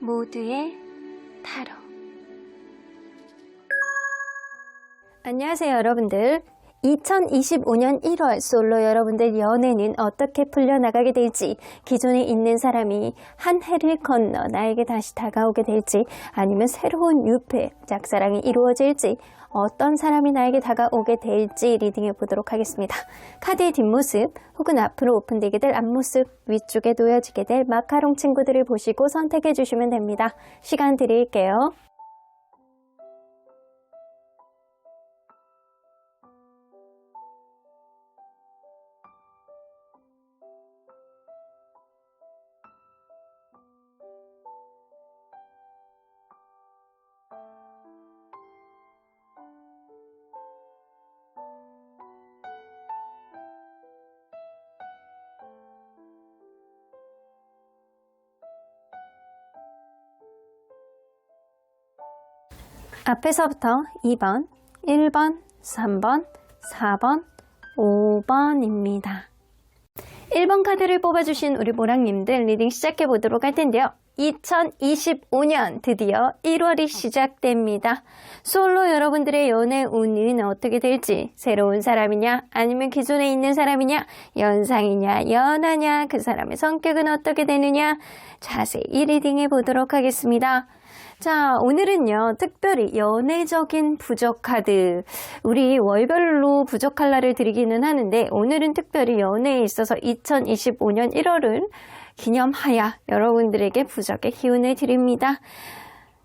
모두의 타로. 안녕하세요 여러분들. 2025년 1월 솔로 여러분들 연애는 어떻게 풀려나가게 될지, 기존에 있는 사람이 한 해를 건너 나에게 다시 다가오게 될지, 아니면 새로운 유패, 짝사랑이 이루어질지, 어떤 사람이 나에게 다가오게 될지 리딩해 보도록 하겠습니다. 카드의 뒷모습 혹은 앞으로 오픈되게 될 앞모습, 위쪽에 놓여지게 될 마카롱 친구들을 보시고 선택해 주시면 됩니다. 시간 드릴게요. 앞에서부터 2번, 1번, 3번, 4번, 5번입니다. 1번 카드를 뽑아주신 우리 모랑님들 리딩 시작해 보도록 할 텐데요. 2025년 드디어 1월이 시작됩니다. 솔로 여러분들의 연애 운은 어떻게 될지, 새로운 사람이냐 아니면 기존에 있는 사람이냐, 연상이냐 연하냐, 그 사람의 성격은 어떻게 되느냐 자세히 리딩해 보도록 하겠습니다. 자, 오늘은요, 특별히 연애적인 부적 카드, 우리 월별로 부적 칼라를 드리기는 하는데, 오늘은 특별히 연애에 있어서 2025년 1월을 기념하여 여러분들에게 부적의 기운을 드립니다.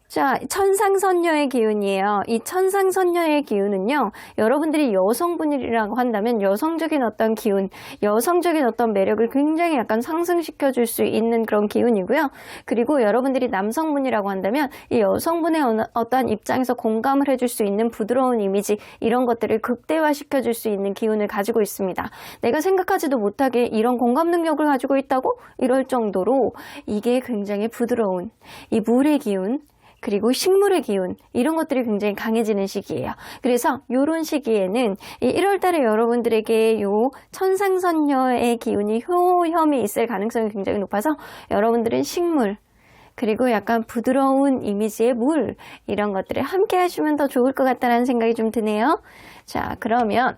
자, 천상선녀의 기운이에요. 이 천상선녀의 기운은요, 여러분들이 여성분이라고 한다면 여성적인 어떤 기운, 여성적인 어떤 매력을 굉장히 약간 상승시켜 줄 수 있는 그런 기운이고요. 그리고 여러분들이 남성분이라고 한다면 이 여성분의 어떠한 입장에서 공감을 해줄 수 있는 부드러운 이미지, 이런 것들을 극대화시켜 줄 수 있는 기운을 가지고 있습니다. 내가 생각하지도 못하게 이런 공감 능력을 가지고 있다고? 이럴 정도로 이게 굉장히 부드러운 이 물의 기운, 그리고 식물의 기운, 이런 것들이 굉장히 강해지는 시기예요. 그래서 이런 시기에는 이 1월 달에 여러분들에게 요 천상선녀의 기운이 효험이 있을 가능성이 굉장히 높아서 여러분들은 식물, 그리고 약간 부드러운 이미지의 물, 이런 것들을 함께 하시면 더 좋을 것 같다는 생각이 좀 드네요. 자, 그러면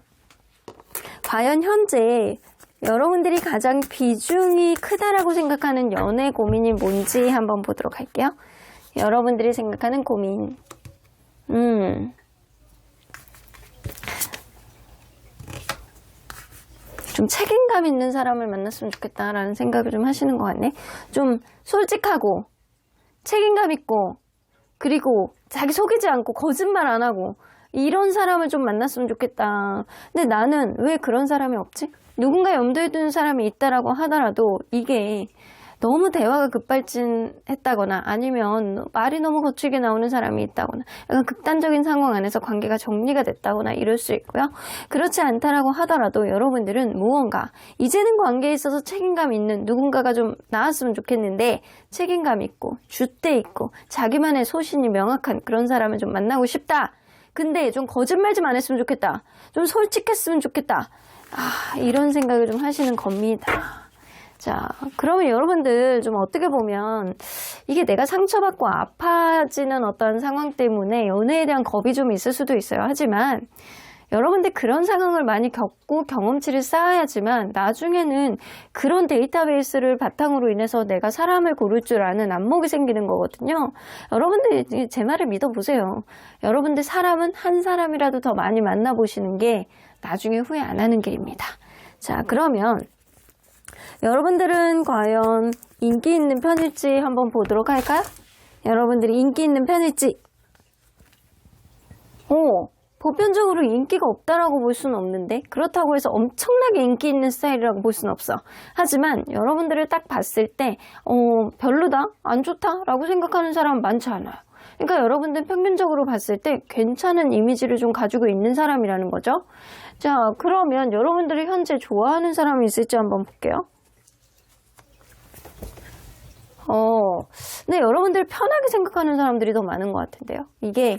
과연 현재 여러분들이 가장 비중이 크다라고 생각하는 연애 고민이 뭔지 한번 보도록 할게요. 여러분들이 생각하는 고민. 좀 책임감 있는 사람을 만났으면 좋겠다라는 생각을 좀 하시는 것 같네. 좀 솔직하고, 책임감 있고, 그리고 자기 속이지 않고, 거짓말 안 하고, 이런 사람을 좀 만났으면 좋겠다. 근데 나는 왜 그런 사람이 없지? 누군가 염두에 두는 사람이 있다라고 하더라도 이게 너무 대화가 급발진했다거나, 아니면 말이 너무 거칠게 나오는 사람이 있다거나, 약간 극단적인 상황 안에서 관계가 정리가 됐다거나 이럴 수 있고요. 그렇지 않다라고 하더라도 여러분들은 무언가 이제는 관계에 있어서 책임감 있는 누군가가 좀 나왔으면 좋겠는데, 책임감 있고 줏대 있고 자기만의 소신이 명확한 그런 사람을 좀 만나고 싶다. 근데 좀 거짓말 좀 안 했으면 좋겠다. 좀 솔직했으면 좋겠다. 이런 생각을 좀 하시는 겁니다. 자, 그러면 여러분들 좀 어떻게 보면 이게 내가 상처받고 아파지는 어떤 상황 때문에 연애에 대한 겁이 좀 있을 수도 있어요. 하지만 여러분들 그런 상황을 많이 겪고 경험치를 쌓아야지만 나중에는 그런 데이터베이스를 바탕으로 인해서 내가 사람을 고를 줄 아는 안목이 생기는 거거든요. 여러분들 제 말을 믿어보세요. 여러분들 사람은 한 사람이라도 더 많이 만나보시는 게 나중에 후회 안 하는 길입니다. 자, 그러면 여러분들은 과연 인기 있는 편일지 한번 보도록 할까요? 여러분들이 인기 있는 편일지. 보편적으로 인기가 없다라고 볼 수는 없는데, 그렇다고 해서 엄청나게 인기 있는 스타일이라고 볼 수는 없어. 하지만 여러분들을 딱 봤을 때 별로다, 안 좋다라고 생각하는 사람은 많지 않아요. 그러니까 여러분들 평균적으로 봤을 때 괜찮은 이미지를 좀 가지고 있는 사람이라는 거죠. 자, 그러면 여러분들이 현재 좋아하는 사람이 있을지 한번 볼게요. 근데 여러분들 편하게 생각하는 사람들이 더 많은 것 같은데요. 이게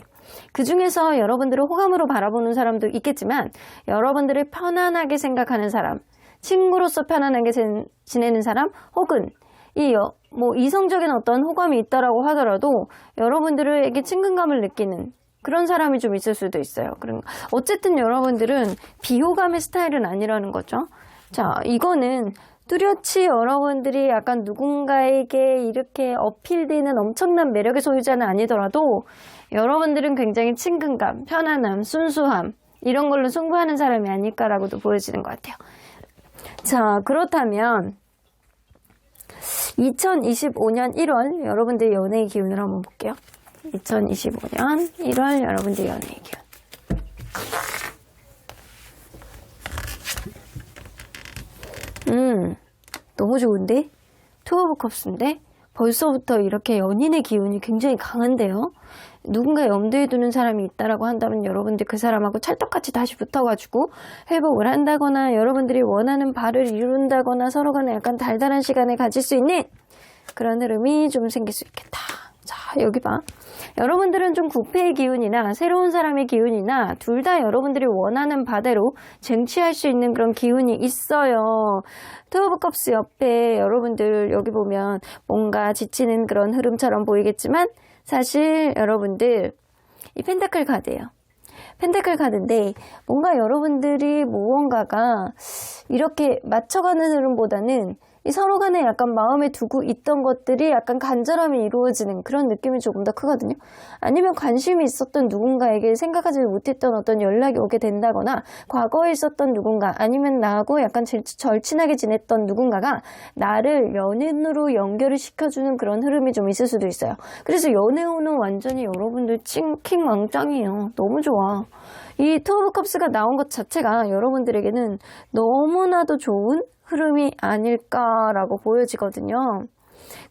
그 중에서 여러분들을 호감으로 바라보는 사람도 있겠지만, 여러분들을 편안하게 생각하는 사람, 친구로서 편안하게 지내는 사람, 혹은 뭐 이성적인 어떤 호감이 있다라고 하더라도 여러분들에게 친근감을 느끼는 그런 사람이 좀 있을 수도 있어요. 어쨌든 여러분들은 비호감의 스타일은 아니라는 거죠. 자, 이거는 뚜렷이 여러분들이 약간 누군가에게 이렇게 어필되는 엄청난 매력의 소유자는 아니더라도 여러분들은 굉장히 친근감, 편안함, 순수함 이런 걸로 승부하는 사람이 아닐까라고도 보여지는 것 같아요. 자, 그렇다면 2025년 1월 여러분들의 연애의 기운을 한번 볼게요. 2025년 1월 여러분들의 연애의 기운. 너무 좋은데? 투 오브 컵스인데? 벌써부터 이렇게 연인의 기운이 굉장히 강한데요? 누군가 염두에 두는 사람이 있다라고 한다면 여러분들 그 사람하고 찰떡같이 다시 붙어가지고 회복을 한다거나 여러분들이 원하는 바를 이룬다거나 서로 간에 약간 달달한 시간을 가질 수 있는 그런 흐름이 좀 생길 수 있겠다. 자, 여기 봐. 여러분들은 좀 부패의 기운이나 새로운 사람의 기운이나 둘 다 여러분들이 원하는 바대로 쟁취할 수 있는 그런 기운이 있어요. 투 오브 컵스 옆에 여러분들 여기 보면 뭔가 지치는 그런 흐름처럼 보이겠지만 사실 여러분들 이 펜타클 카드예요. 펜타클 카드인데 뭔가 여러분들이 무언가가 이렇게 맞춰가는 흐름보다는 이 서로 간에 약간 마음에 두고 있던 것들이 약간 간절함이 이루어지는 그런 느낌이 조금 더 크거든요. 아니면 관심이 있었던 누군가에게 생각하지 못했던 어떤 연락이 오게 된다거나 과거에 있었던 누군가 아니면 나하고 약간 절친하게 지냈던 누군가가 나를 연인으로 연결을 시켜주는 그런 흐름이 좀 있을 수도 있어요. 그래서 연애운은 완전히 여러분들 킹 왕짱이에요. 너무 좋아. 이 투 오브 컵스가 나온 것 자체가 여러분들에게는 너무나도 좋은 흐름이 아닐까라고 보여지거든요.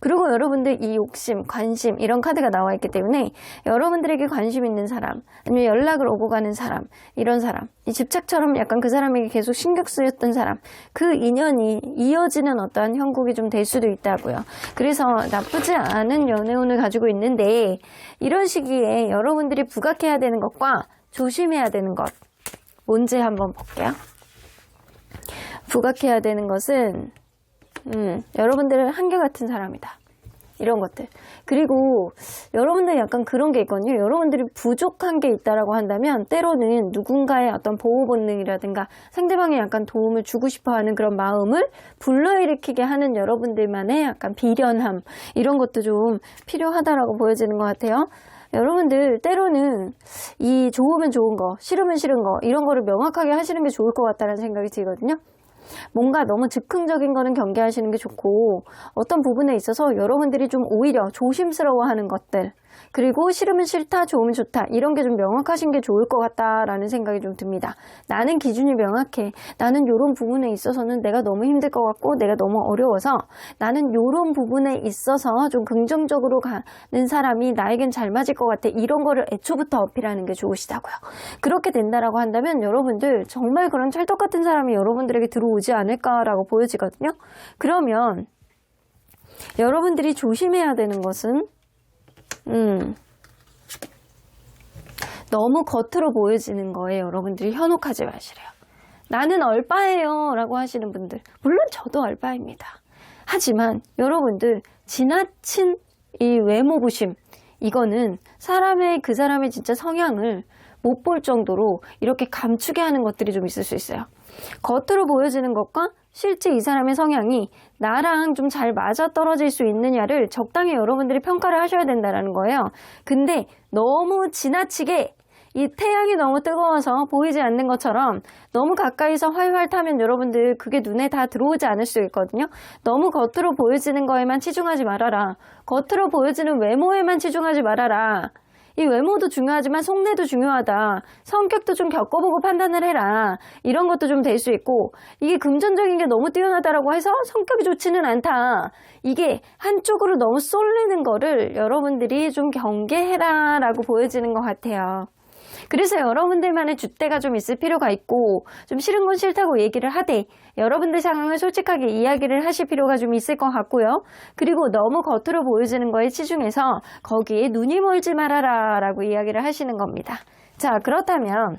그리고 여러분들 이 욕심, 관심 이런 카드가 나와 있기 때문에 여러분들에게 관심 있는 사람 아니면 연락을 오고 가는 사람 이런 사람 이 집착처럼 약간 그 사람에게 계속 신경 쓰였던 사람 그 인연이 이어지는 어떠한 형국이 좀 될 수도 있다고요. 그래서 나쁘지 않은 연애운을 가지고 있는데 이런 시기에 여러분들이 부각해야 되는 것과 조심해야 되는 것 뭔지 한번 볼게요. 부각해야 되는 것은 여러분들은 한결같은 사람이다. 이런 것들. 그리고 여러분들 약간 그런 게 있거든요. 여러분들이 부족한 게 있다라고 한다면 때로는 누군가의 어떤 보호 본능이라든가 상대방에 약간 도움을 주고 싶어 하는 그런 마음을 불러일으키게 하는 여러분들만의 약간 비련함 이런 것도 좀 필요하다라고 보여지는 것 같아요. 여러분들 때로는 이 좋으면 좋은 거, 싫으면 싫은 거 이런 거를 명확하게 하시는 게 좋을 것 같다는 생각이 들거든요. 뭔가 너무 즉흥적인 거는 경계하시는 게 좋고 어떤 부분에 있어서 여러분들이 좀 오히려 조심스러워하는 것들 그리고 싫으면 싫다, 좋으면 좋다 이런 게 좀 명확하신 게 좋을 것 같다라는 생각이 좀 듭니다. 나는 기준이 명확해. 나는 이런 부분에 있어서는 내가 너무 힘들 것 같고 내가 너무 어려워서 나는 이런 부분에 있어서 좀 긍정적으로 가는 사람이 나에겐 잘 맞을 것 같아. 이런 거를 애초부터 어필하는 게 좋으시다고요. 그렇게 된다라고 한다면 여러분들 정말 그런 찰떡 같은 사람이 여러분들에게 들어오지 않을까라고 보여지거든요. 그러면 여러분들이 조심해야 되는 것은 너무 겉으로 보여지는 거에 여러분들이 현혹하지 마시래요. 나는 얼빠예요 라고 하시는 분들 물론 저도 얼빠입니다. 하지만 여러분들 지나친 이 외모 부심 이거는 그 사람의 진짜 성향을 못 볼 정도로 이렇게 감추게 하는 것들이 좀 있을 수 있어요. 겉으로 보여지는 것과 실제 이 사람의 성향이 나랑 좀 잘 맞아떨어질 수 있느냐를 적당히 여러분들이 평가를 하셔야 된다는 거예요. 근데 너무 지나치게 이 태양이 너무 뜨거워서 보이지 않는 것처럼 너무 가까이서 활활 타면 여러분들 그게 눈에 다 들어오지 않을 수 있거든요. 너무 겉으로 보여지는 거에만 치중하지 말아라. 겉으로 보여지는 외모에만 치중하지 말아라. 이 외모도 중요하지만 속내도 중요하다. 성격도 좀 겪어보고 판단을 해라. 이런 것도 좀 될 수 있고 이게 금전적인 게 너무 뛰어나다라고 해서 성격이 좋지는 않다. 이게 한쪽으로 너무 쏠리는 거를 여러분들이 좀 경계해라 라고 보여지는 것 같아요. 그래서 여러분들만의 줏대가 좀 있을 필요가 있고 좀 싫은 건 싫다고 얘기를 하되 여러분들 상황을 솔직하게 이야기를 하실 필요가 좀 있을 것 같고요. 그리고 너무 겉으로 보여지는 거에 치중해서 거기에 눈이 멀지 말아라 라고 이야기를 하시는 겁니다. 자, 그렇다면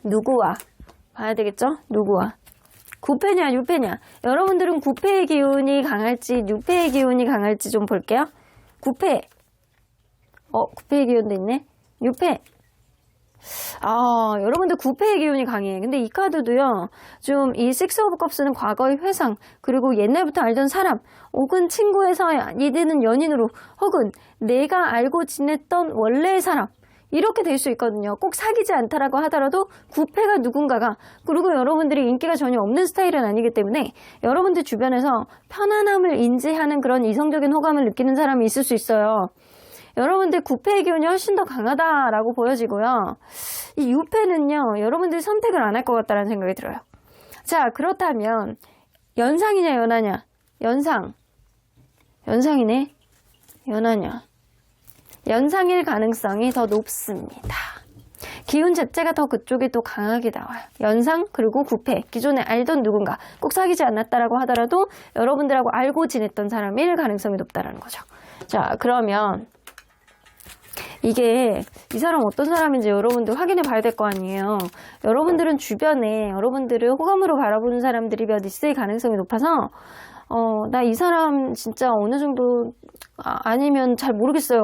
누구와 봐야 되겠죠? 누구와 구패냐, 유패냐. 여러분들은 구패의 기운이 강할지, 유패의 기운이 강할지 좀 볼게요. 구패. 구패의 기운도 있네. 유패. 여러분들 구패의 기운이 강해. 근데 이 카드도요, 좀 이 식스 오브 컵스는 과거의 회상, 그리고 옛날부터 알던 사람, 혹은 친구의 사이, 이들은 연인으로, 혹은 내가 알고 지냈던 원래의 사람, 이렇게 될 수 있거든요. 꼭 사귀지 않다라고 하더라도 구패가 누군가가, 그리고 여러분들이 인기가 전혀 없는 스타일은 아니기 때문에 여러분들 주변에서 편안함을 인지하는 그런 이성적인 호감을 느끼는 사람이 있을 수 있어요. 여러분들 구패의 기운이 훨씬 더 강하다라고 보여지고요. 이 유패는요, 여러분들이 선택을 안 할 것 같다는 생각이 들어요. 자, 그렇다면 연상이냐 연하냐? 연상이네. 연하냐? 연상일 가능성이 더 높습니다. 기운 자체가 더 그쪽이 또 강하게 나와요. 연상 그리고 구패, 기존에 알던 누군가, 꼭 사귀지 않았다라고 하더라도 여러분들하고 알고 지냈던 사람일 가능성이 높다라는 거죠. 자, 그러면 이게 이 사람 어떤 사람인지 여러분들 확인해 봐야 될 거 아니에요. 여러분들은 주변에 여러분들을 호감으로 바라보는 사람들이 몇 있을 가능성이 높아서 나 이 사람 진짜 어느 정도 아니면 잘 모르겠어요.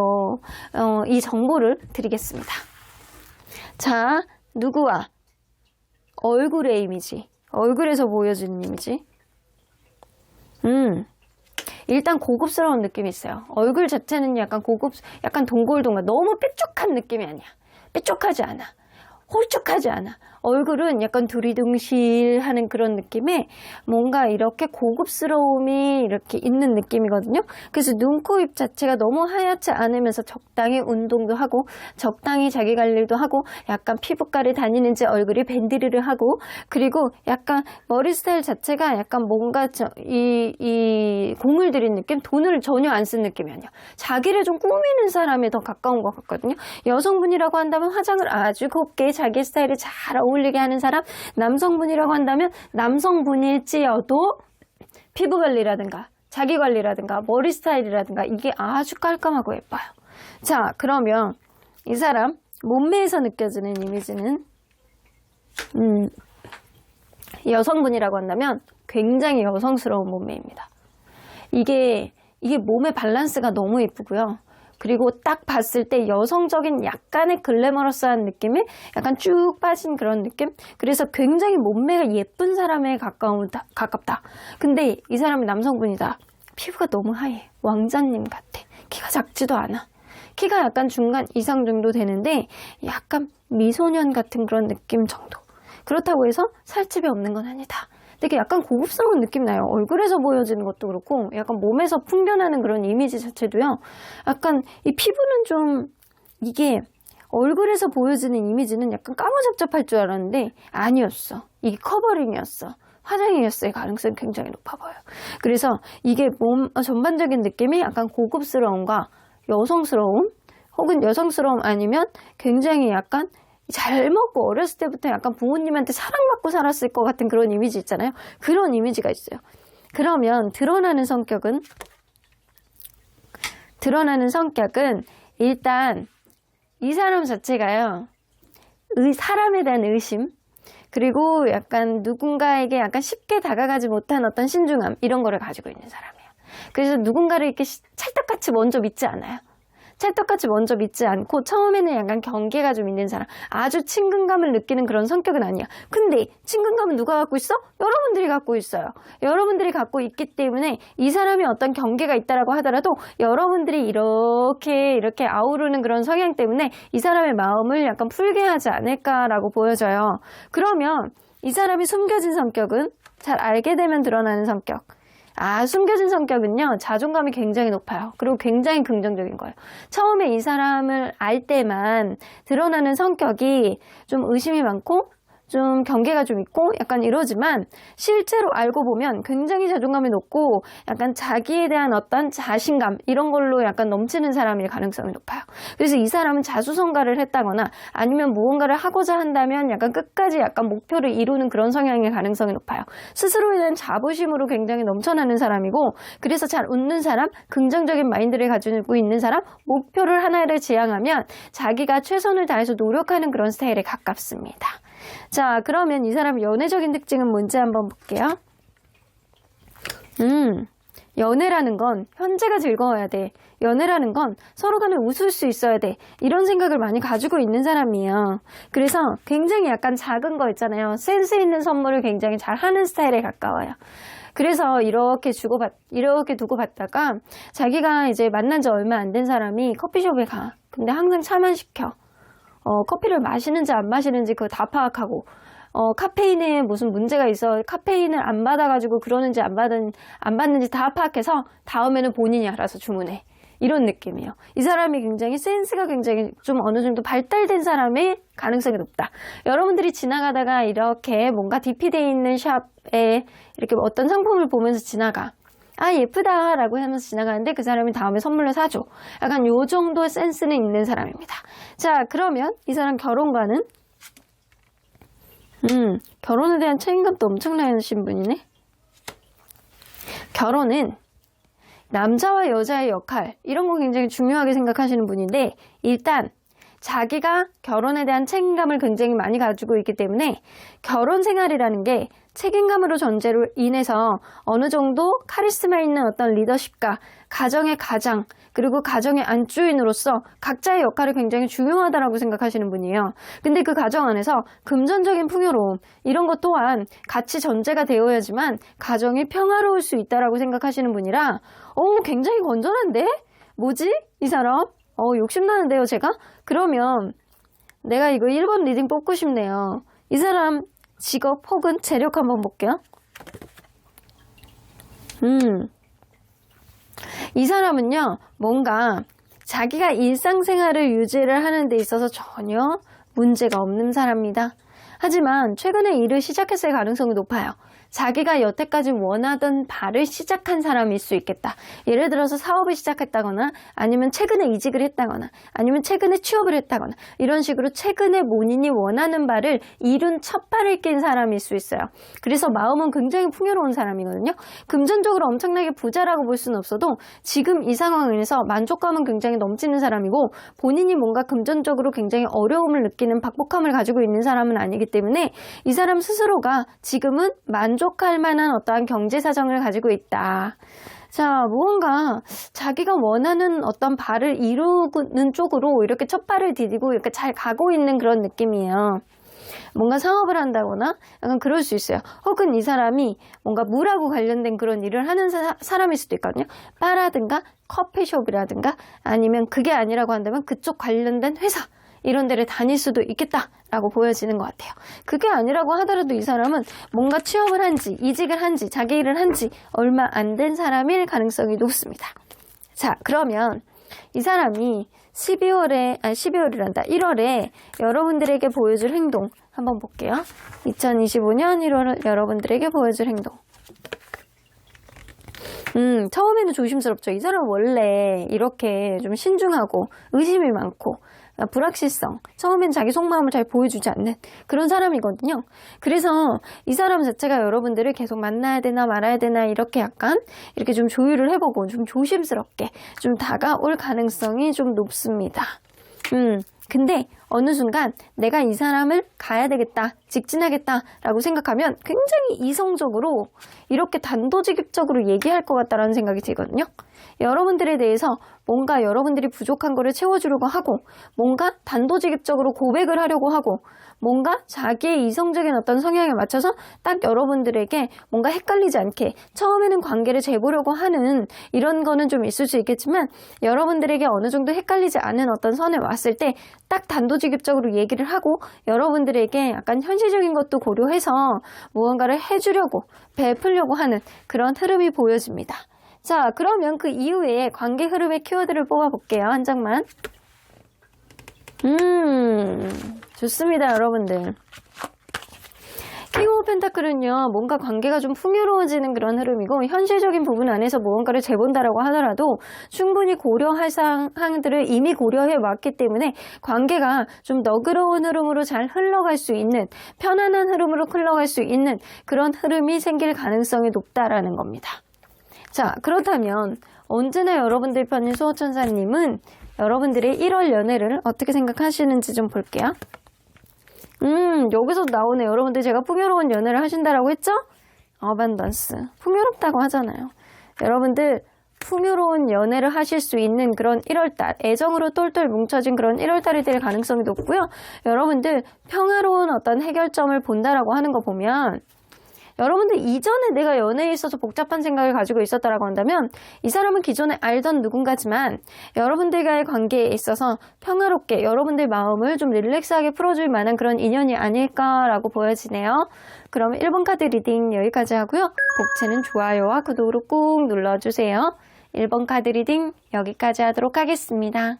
이 정보를 드리겠습니다. 자, 누구와 얼굴의 이미지, 얼굴에서 보여지는 이미지. 일단 고급스러운 느낌이 있어요. 얼굴 자체는 약간 약간 동글동글, 너무 뾰족한 느낌이 아니야. 뾰족하지 않아. 홀쭉하지 않아. 얼굴은 약간 두리둥실하는 그런 느낌에 뭔가 이렇게 고급스러움이 이렇게 있는 느낌이거든요. 그래서 눈, 코, 입 자체가 너무 하얗지 않으면서 적당히 운동도 하고 적당히 자기 관리도 하고 약간 피부깔이 다니는지 얼굴이 밴드리를 하고, 그리고 약간 머리 스타일 자체가 약간 뭔가 이 공을 들인 느낌, 돈을 전혀 안 쓴 느낌이 아니야. 자기를 좀 꾸미는 사람에 더 가까운 것 같거든요. 여성분이라고 한다면 화장을 아주 곱게 자기 스타일에 잘 어울리게 하는 사람, 남성분이라고 한다면 남성분일지어도 피부 관리라든가 자기 관리라든가 머리 스타일이라든가 이게 아주 깔끔하고 예뻐요. 자, 그러면 이 사람 몸매에서 느껴지는 이미지는 여성분이라고 한다면 굉장히 여성스러운 몸매입니다. 이게 몸의 밸런스가 너무 예쁘고요. 그리고 딱 봤을 때 여성적인 약간의 글래머러스한 느낌에 약간 쭉 빠진 그런 느낌? 그래서 굉장히 몸매가 예쁜 사람에 가깝다. 근데 이 사람이 남성분이다. 피부가 너무 하얘. 왕자님 같아. 키가 작지도 않아. 키가 약간 중간 이상 정도 되는데 약간 미소년 같은 그런 느낌 정도. 그렇다고 해서 살집이 없는 건 아니다. 되게 약간 고급스러운 느낌 나요. 얼굴에서 보여지는 것도 그렇고 약간 몸에서 풍겨나는 그런 이미지 자체도요. 약간 이 피부는 좀 이게 얼굴에서 보여지는 이미지는 약간 까무잡잡할 줄 알았는데 아니었어. 이게 커버링이었어. 화장이었을 가능성이 굉장히 높아 보여요. 그래서 이게 몸 전반적인 느낌이 약간 고급스러움과 여성스러움, 혹은 여성스러움 아니면 굉장히 약간 잘 먹고 어렸을 때부터 약간 부모님한테 사랑받고 살았을 것 같은 그런 이미지 있잖아요. 그런 이미지가 있어요. 그러면 드러나는 성격은 일단 이 사람 자체가요. 사람에 대한 의심, 그리고 약간 누군가에게 약간 쉽게 다가가지 못한 어떤 신중함, 이런 거를 가지고 있는 사람이에요. 그래서 누군가를 이렇게 찰떡같이 먼저 믿지 않아요. 찰떡같이 먼저 믿지 않고 처음에는 약간 경계가 좀 있는 사람, 아주 친근감을 느끼는 그런 성격은 아니야. 근데 친근감은 누가 갖고 있어? 여러분들이 갖고 있어요. 여러분들이 갖고 있기 때문에 이 사람이 어떤 경계가 있다라고 하더라도 여러분들이 이렇게 아우르는 그런 성향 때문에 이 사람의 마음을 약간 풀게 하지 않을까라고 보여져요. 그러면 이 사람이 숨겨진 성격은 잘 알게 되면 드러나는 성격. 숨겨진 성격은요, 자존감이 굉장히 높아요. 그리고 굉장히 긍정적인 거예요. 처음에 이 사람을 알 때만 드러나는 성격이 좀 의심이 많고 좀 경계가 좀 있고 약간 이러지만 실제로 알고 보면 굉장히 자존감이 높고 약간 자기에 대한 어떤 자신감 이런 걸로 약간 넘치는 사람일 가능성이 높아요. 그래서 이 사람은 자수성가를 했다거나 아니면 무언가를 하고자 한다면 약간 끝까지 약간 목표를 이루는 그런 성향일 가능성이 높아요. 스스로에 대한 자부심으로 굉장히 넘쳐나는 사람이고, 그래서 잘 웃는 사람, 긍정적인 마인드를 가지고 있는 사람, 목표를 하나를 지향하면 자기가 최선을 다해서 노력하는 그런 스타일에 가깝습니다. 자, 그러면 이 사람의 연애적인 특징은 뭔지 한번 볼게요. 연애라는 건 현재가 즐거워야 돼. 연애라는 건 서로 간에 웃을 수 있어야 돼. 이런 생각을 많이 가지고 있는 사람이에요. 그래서 굉장히 약간 작은 거 있잖아요. 센스 있는 선물을 굉장히 잘 하는 스타일에 가까워요. 그래서 이렇게 두고 받다가 자기가 이제 만난 지 얼마 안 된 사람이 커피숍에 가. 근데 항상 차만 시켜. 커피를 마시는지 안 마시는지 그거 다 파악하고, 카페인에 무슨 문제가 있어. 카페인을 안 받아가지고 그러는지 안 받는지 다 파악해서 다음에는 본인이 알아서 주문해. 이런 느낌이에요. 이 사람이 굉장히 센스가 굉장히 좀 어느 정도 발달된 사람의 가능성이 높다. 여러분들이 지나가다가 이렇게 뭔가 DP되어 있는 샵에 이렇게 어떤 상품을 보면서 지나가. 아, 예쁘다 라고 하면서 지나가는데 그 사람이 다음에 선물로 사줘. 약간 요 정도의 센스는 있는 사람입니다. 자, 그러면 이 사람 결혼과는? 결혼에 대한 책임감도 엄청나신 분이네. 결혼은 남자와 여자의 역할, 이런 거 굉장히 중요하게 생각하시는 분인데, 일단 자기가 결혼에 대한 책임감을 굉장히 많이 가지고 있기 때문에 결혼 생활이라는 게 책임감으로 전제로 인해서 어느 정도 카리스마 있는 어떤 리더십과 가정의 가장, 그리고 가정의 안주인으로서 각자의 역할이 굉장히 중요하다고 생각하시는 분이에요. 근데 그 가정 안에서 금전적인 풍요로움, 이런 것 또한 같이 전제가 되어야지만 가정이 평화로울 수 있다고 생각하시는 분이라, 굉장히 건전한데? 뭐지? 이 사람? 욕심나는데요, 제가? 그러면 내가 이거 1번 리딩 뽑고 싶네요. 이 사람 직업 혹은 재력 한번 볼게요. 이 사람은요, 뭔가 자기가 일상생활을 유지를 하는 데 있어서 전혀 문제가 없는 사람입니다. 하지만 최근에 일을 시작했을 가능성이 높아요. 자기가 여태까지 원하던 바를 시작한 사람일 수 있겠다. 예를 들어서 사업을 시작했다거나, 아니면 최근에 이직을 했다거나, 아니면 최근에 취업을 했다거나, 이런 식으로 최근에 본인이 원하는 바를 이룬 첫 발을 낀 사람일 수 있어요. 그래서 마음은 굉장히 풍요로운 사람이거든요. 금전적으로 엄청나게 부자라고 볼 수는 없어도 지금 이 상황에서 만족감은 굉장히 넘치는 사람이고, 본인이 뭔가 금전적으로 굉장히 어려움을 느끼는 박복함을 가지고 있는 사람은 아니기 때문에 이 사람 스스로가 지금은 만족할 만한 어떠한 경제 사정을 가지고 있다. 자, 무언가 자기가 원하는 어떤 바를 이루는 쪽으로 이렇게 첫 발을 디디고 이렇게 잘 가고 있는 그런 느낌이에요. 뭔가 사업을 한다거나 약간 그럴 수 있어요. 혹은 이 사람이 뭔가 물하고 관련된 그런 일을 하는 사람일 수도 있거든요. 바라든가 커피숍이라든가, 아니면 그게 아니라고 한다면 그쪽 관련된 회사, 이런 데를 다닐 수도 있겠다라고 보여지는 것 같아요. 그게 아니라고 하더라도 이 사람은 뭔가 취업을 한지, 이직을 한지, 자기 일을 한지 얼마 안 된 사람일 가능성이 높습니다. 자, 그러면 이 사람이 1월에 여러분들에게 보여줄 행동 한번 볼게요. 2025년 1월 여러분들에게 보여줄 행동. 처음에는 조심스럽죠. 이 사람 원래 이렇게 좀 신중하고 의심이 많고 불확실성, 처음엔 자기 속마음을 잘 보여주지 않는 그런 사람이거든요. 그래서 이 사람 자체가 여러분들을 계속 만나야 되나 말아야 되나 이렇게 약간 이렇게 좀 조율을 해보고 좀 조심스럽게 좀 다가올 가능성이 좀 높습니다. 근데 어느 순간 내가 이 사람을 가야 되겠다, 직진하겠다라고 생각하면 굉장히 이성적으로 이렇게 단도직입적으로 얘기할 것 같다라는 생각이 들거든요. 여러분들에 대해서 뭔가 여러분들이 부족한 거를 채워주려고 하고, 뭔가 단도직입적으로 고백을 하려고 하고, 뭔가 자기의 이성적인 어떤 성향에 맞춰서 딱 여러분들에게 뭔가 헷갈리지 않게 처음에는 관계를 재보려고 하는 이런 거는 좀 있을 수 있겠지만, 여러분들에게 어느 정도 헷갈리지 않은 어떤 선에 왔을 때 딱 단도직입적으로 얘기를 하고 여러분들에게 약간 현실적인 것도 고려해서 무언가를 해주려고 베풀려고 하는 그런 흐름이 보여집니다. 자, 그러면 그 이후에 관계 흐름의 키워드를 뽑아볼게요. 한 장만. 좋습니다, 여러분들. 킹 오브 펜타클은요, 뭔가 관계가 좀 풍요로워지는 그런 흐름이고, 현실적인 부분 안에서 무언가를 재본다라고 하더라도 충분히 고려할 사항들을 이미 고려해 왔기 때문에 관계가 좀 너그러운 흐름으로 잘 흘러갈 수 있는, 편안한 흐름으로 흘러갈 수 있는 그런 흐름이 생길 가능성이 높다라는 겁니다. 자, 그렇다면 언제나 여러분들 편인 수호천사님은 여러분들의 1월 연애를 어떻게 생각하시는지 좀 볼게요. 여기서 나오네. 여러분들 제가 풍요로운 연애를 하신다라고 했죠? 어반던스. 풍요롭다고 하잖아요. 여러분들 풍요로운 연애를 하실 수 있는 그런 1월달, 애정으로 똘똘 뭉쳐진 그런 1월달이 될 가능성이 높고요. 여러분들 평화로운 어떤 해결점을 본다라고 하는 거 보면 여러분들 이전에 내가 연애에 있어서 복잡한 생각을 가지고 있었다라고 한다면 이 사람은 기존에 알던 누군가지만 여러분들과의 관계에 있어서 평화롭게 여러분들 마음을 좀 릴렉스하게 풀어줄 만한 그런 인연이 아닐까라고 보여지네요. 그럼 1번 카드 리딩 여기까지 하고요. 복채는 좋아요와 구독으로 꾹 눌러주세요. 1번 카드 리딩 여기까지 하도록 하겠습니다.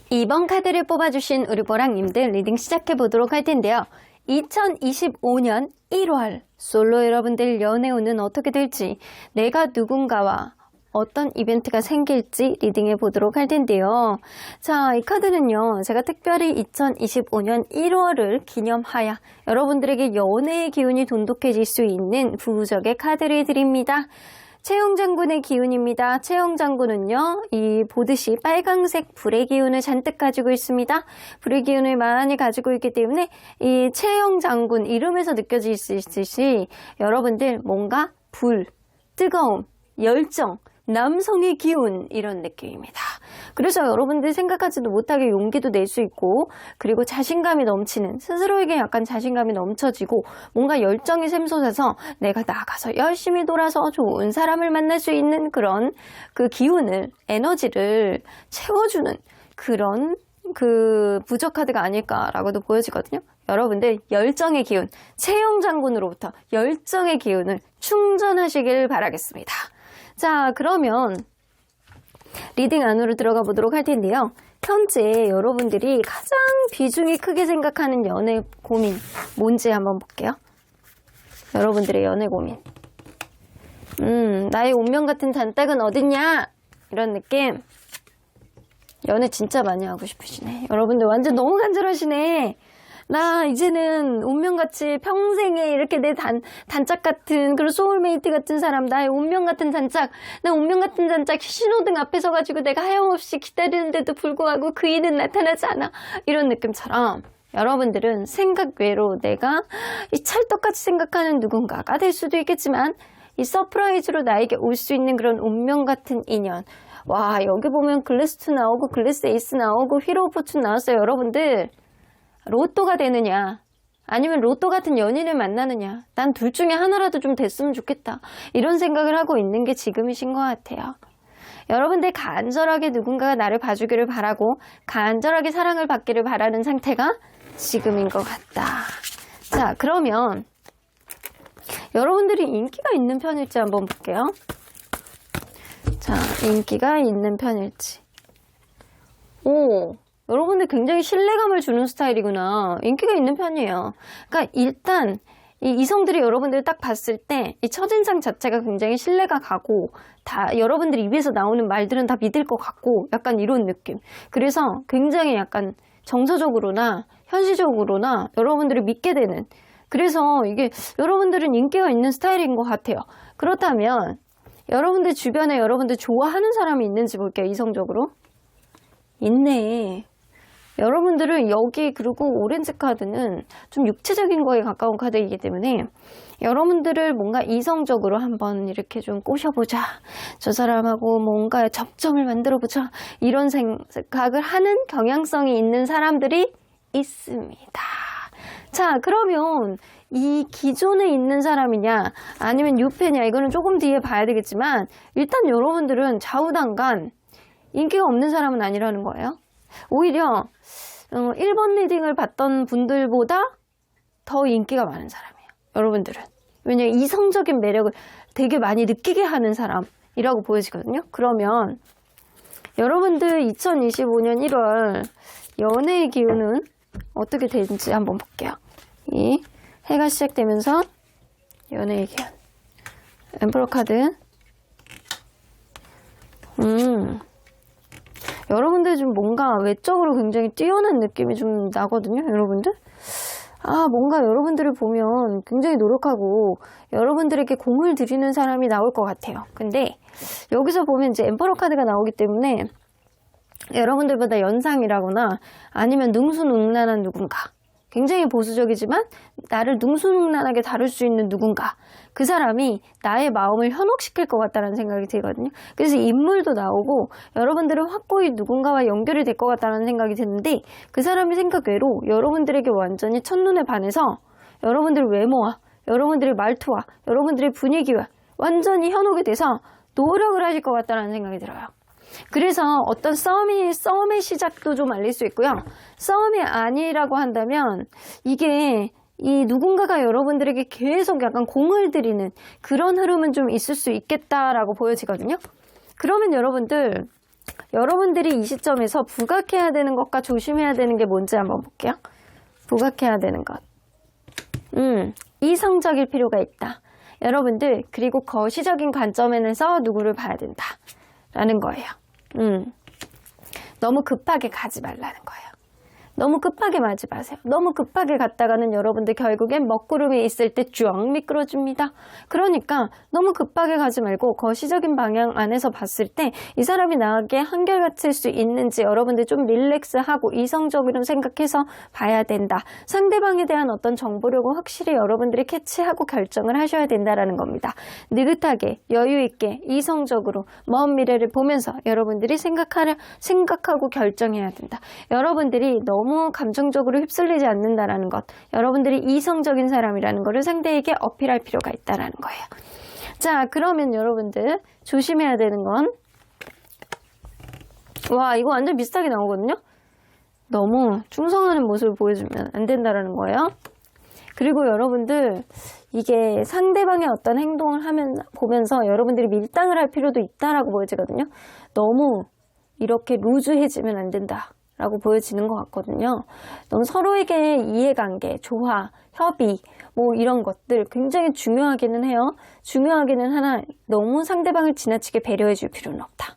2번 카드를 뽑아주신 우리 보랑님들 리딩 시작해보도록 할 텐데요. 2025년 1월 솔로 여러분들 연애운은 어떻게 될지, 내가 누군가와 어떤 이벤트가 생길지 리딩해 보도록 할 텐데요. 자, 이 카드는요, 제가 특별히 2025년 1월을 기념하여 여러분들에게 연애의 기운이 돈독해질 수 있는 부적의 카드를 드립니다. 채용장군의 기운입니다. 채용장군은요, 이 보듯이 빨강색 불의 기운을 잔뜩 가지고 있습니다. 불의 기운을 많이 가지고 있기 때문에 이 채용장군 이름에서 느껴질 수 있듯이 여러분들 뭔가 불, 뜨거움, 열정, 남성의 기운 이런 느낌입니다. 그래서 여러분들이 생각하지도 못하게 용기도 낼 수 있고, 그리고 자신감이 넘치는, 스스로에게 약간 자신감이 넘쳐지고 뭔가 열정이 샘솟아서 내가 나가서 열심히 돌아서 좋은 사람을 만날 수 있는 그런 그 기운을, 에너지를 채워주는 그런 그 부적 카드가 아닐까라고도 보여지거든요. 여러분들 열정의 기운, 채용장군으로부터 열정의 기운을 충전하시길 바라겠습니다. 자, 그러면 리딩 안으로 들어가 보도록 할 텐데요. 현재 여러분들이 가장 비중이 크게 생각하는 연애 고민 뭔지 한번 볼게요. 여러분들의 연애 고민. 나의 운명 같은 잔딱은 어딨냐? 이런 느낌. 연애 진짜 많이 하고 싶으시네. 여러분들 완전 너무 간절하시네. 나 이제는 운명같이 평생에 이렇게 내 단짝 같은 그런 소울메이트 같은 사람, 나의 운명 같은 단짝, 나 운명 같은 단짝 신호등 앞에 서가지고 내가 하염없이 기다리는데도 불구하고 그 이는 나타나지 않아. 이런 느낌처럼 여러분들은 생각 외로 내가 이 찰떡같이 생각하는 누군가가 될 수도 있겠지만 이 서프라이즈로 나에게 올 수 있는 그런 운명 같은 인연. 와, 여기 보면 글래스 2 나오고 글래스 에이스 나오고 휘로 오브 포춘 나왔어요. 여러분들 로또가 되느냐, 아니면 로또 같은 연인을 만나느냐, 난 둘 중에 하나라도 좀 됐으면 좋겠다, 이런 생각을 하고 있는 게 지금이신 것 같아요. 여러분들 간절하게 누군가가 나를 봐주기를 바라고 간절하게 사랑을 받기를 바라는 상태가 지금인 것 같다. 자, 그러면 여러분들이 인기가 있는 편일지 한번 볼게요. 자, 인기가 있는 편일지. 오, 여러분들 굉장히 신뢰감을 주는 스타일이구나. 인기가 있는 편이에요. 그러니까 일단 이 이성들이 여러분들 딱 봤을 때 이 첫인상 자체가 굉장히 신뢰가 가고, 다 여러분들 입에서 나오는 말들은 다 믿을 것 같고, 약간 이런 느낌. 그래서 굉장히 약간 정서적으로나 현실적으로나 여러분들을 믿게 되는, 그래서 이게 여러분들은 인기가 있는 스타일인 것 같아요. 그렇다면 여러분들 주변에 여러분들 좋아하는 사람이 있는지 볼게요. 이성적으로. 있네. 여러분들은 여기, 그리고 오렌지 카드는 좀 육체적인 거에 가까운 카드이기 때문에 여러분들을 뭔가 이성적으로 한번 이렇게 좀 꼬셔보자, 저 사람하고 뭔가 접점을 만들어보자, 이런 생각을 하는 경향성이 있는 사람들이 있습니다. 자, 그러면 이 기존에 있는 사람이냐 아니면 유패냐, 이거는 조금 뒤에 봐야 되겠지만 일단 여러분들은 좌우당간 인기가 없는 사람은 아니라는 거예요. 오히려 1번 리딩을 봤던 분들보다 더 인기가 많은 사람이에요. 여러분들은. 왜냐면 이성적인 매력을 되게 많이 느끼게 하는 사람이라고 보여지거든요. 그러면 여러분들 2025년 1월 연애의 기운은 어떻게 되는지 한번 볼게요. 이 해가 시작되면서 연애의 기운. 엠퍼러 카드. 여러분들 좀 뭔가 외적으로 굉장히 뛰어난 느낌이 좀 나거든요, 여러분들. 뭔가 여러분들을 보면 굉장히 노력하고 여러분들에게 공을 들이는 사람이 나올 것 같아요. 근데 여기서 보면 이제 엠퍼러 카드가 나오기 때문에 여러분들보다 연상이라거나 아니면 능수능란한 누군가, 굉장히 보수적이지만 나를 능수능란하게 다룰 수 있는 누군가. 그 사람이 나의 마음을 현혹시킬 것 같다는 생각이 들거든요. 그래서 인물도 나오고 여러분들은 확고히 누군가와 연결이 될 것 같다는 생각이 드는데 그 사람의 생각 외로 여러분들에게 완전히 첫눈에 반해서 여러분들의 외모와 여러분들의 말투와 여러분들의 분위기와 완전히 현혹이 돼서 노력을 하실 것 같다는 생각이 들어요. 그래서 어떤 싸움의 시작도 좀 알릴 수 있고요. 싸움이 아니라고 한다면 이게 이 누군가가 여러분들에게 계속 약간 공을 들이는 그런 흐름은 좀 있을 수 있겠다라고 보여지거든요. 그러면 여러분들이 이 시점에서 부각해야 되는 것과 조심해야 되는 게 뭔지 한번 볼게요. 부각해야 되는 것. 이성적일 필요가 있다. 여러분들 그리고 거시적인 관점에서 누구를 봐야 된다라는 거예요. 너무 급하게 가지 말라는 거예요. 너무 급하게 가지 마세요. 너무 급하게 갔다가는 여러분들 결국엔 먹구름이 있을 때 쭉 미끄러집니다. 그러니까 너무 급하게 가지 말고 거시적인 방향 안에서 봤을 때 이 사람이 나에게 한결같을 수 있는지 여러분들 좀 릴렉스하고 이성적으로 생각해서 봐야 된다. 상대방에 대한 어떤 정보력을 확실히 여러분들이 캐치하고 결정을 하셔야 된다라는 겁니다. 느긋하게 여유있게 이성적으로 먼 미래를 보면서 여러분들이 생각하고 결정해야 된다. 여러분들이 너무 감정적으로 휩쓸리지 않는다라는 것, 여러분들이 이성적인 사람이라는 것을 상대에게 어필할 필요가 있다라는 거예요. 자, 그러면 여러분들 조심해야 되는 건 와, 이거 완전 비슷하게 나오거든요. 너무 충성하는 모습을 보여주면 안 된다라는 거예요. 그리고 여러분들 이게 상대방의 어떤 행동을 보면서 여러분들이 밀당을 할 필요도 있다라고 보여지거든요. 너무 이렇게 루즈해지면 안 된다. 라고 보여지는 것 같거든요. 너무 서로에게 이해관계, 조화, 협의 뭐 이런 것들 굉장히 중요하기는 해요. 중요하기는 하나 너무 상대방을 지나치게 배려해 줄 필요는 없다.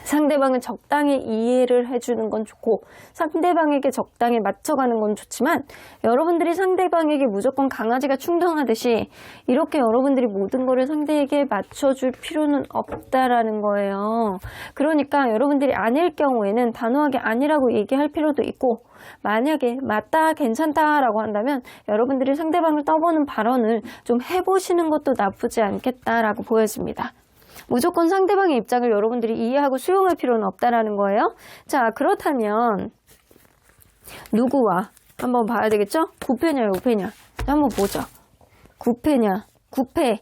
상대방을 적당히 이해를 해주는 건 좋고 상대방에게 적당히 맞춰가는 건 좋지만 여러분들이 상대방에게 무조건 강아지가 충성하듯이 이렇게 여러분들이 모든 거를 상대에게 맞춰줄 필요는 없다라는 거예요. 그러니까 여러분들이 아닐 경우에는 단호하게 아니라고 얘기할 필요도 있고 만약에 맞다 괜찮다라고 한다면 여러분들이 상대방을 떠보는 발언을 좀 해보시는 것도 나쁘지 않겠다라고 보여집니다. 무조건 상대방의 입장을 여러분들이 이해하고 수용할 필요는 없다라는 거예요. 자, 그렇다면 누구와 한번 봐야 되겠죠? 9패냐 6패냐 한번 보죠. 9패냐 9패.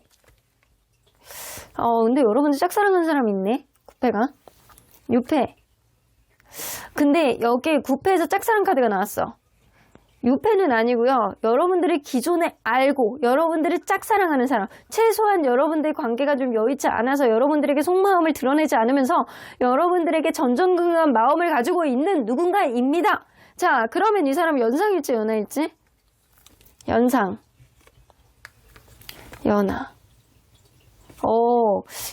근데 여러분들 짝사랑하는 사람이 있네. 9패가 6패. 근데 여기 9패에서 짝사랑 카드가 나왔어. 6패는 아니고요. 여러분들이 기존에 알고 여러분들이 짝사랑하는 사람, 최소한 여러분들의 관계가 좀 여의치 않아서 여러분들에게 속마음을 드러내지 않으면서 여러분들에게 전전긍긍한 마음을 가지고 있는 누군가입니다. 자, 그러면 이 사람 연상일지 연하일지? 연상. 연하.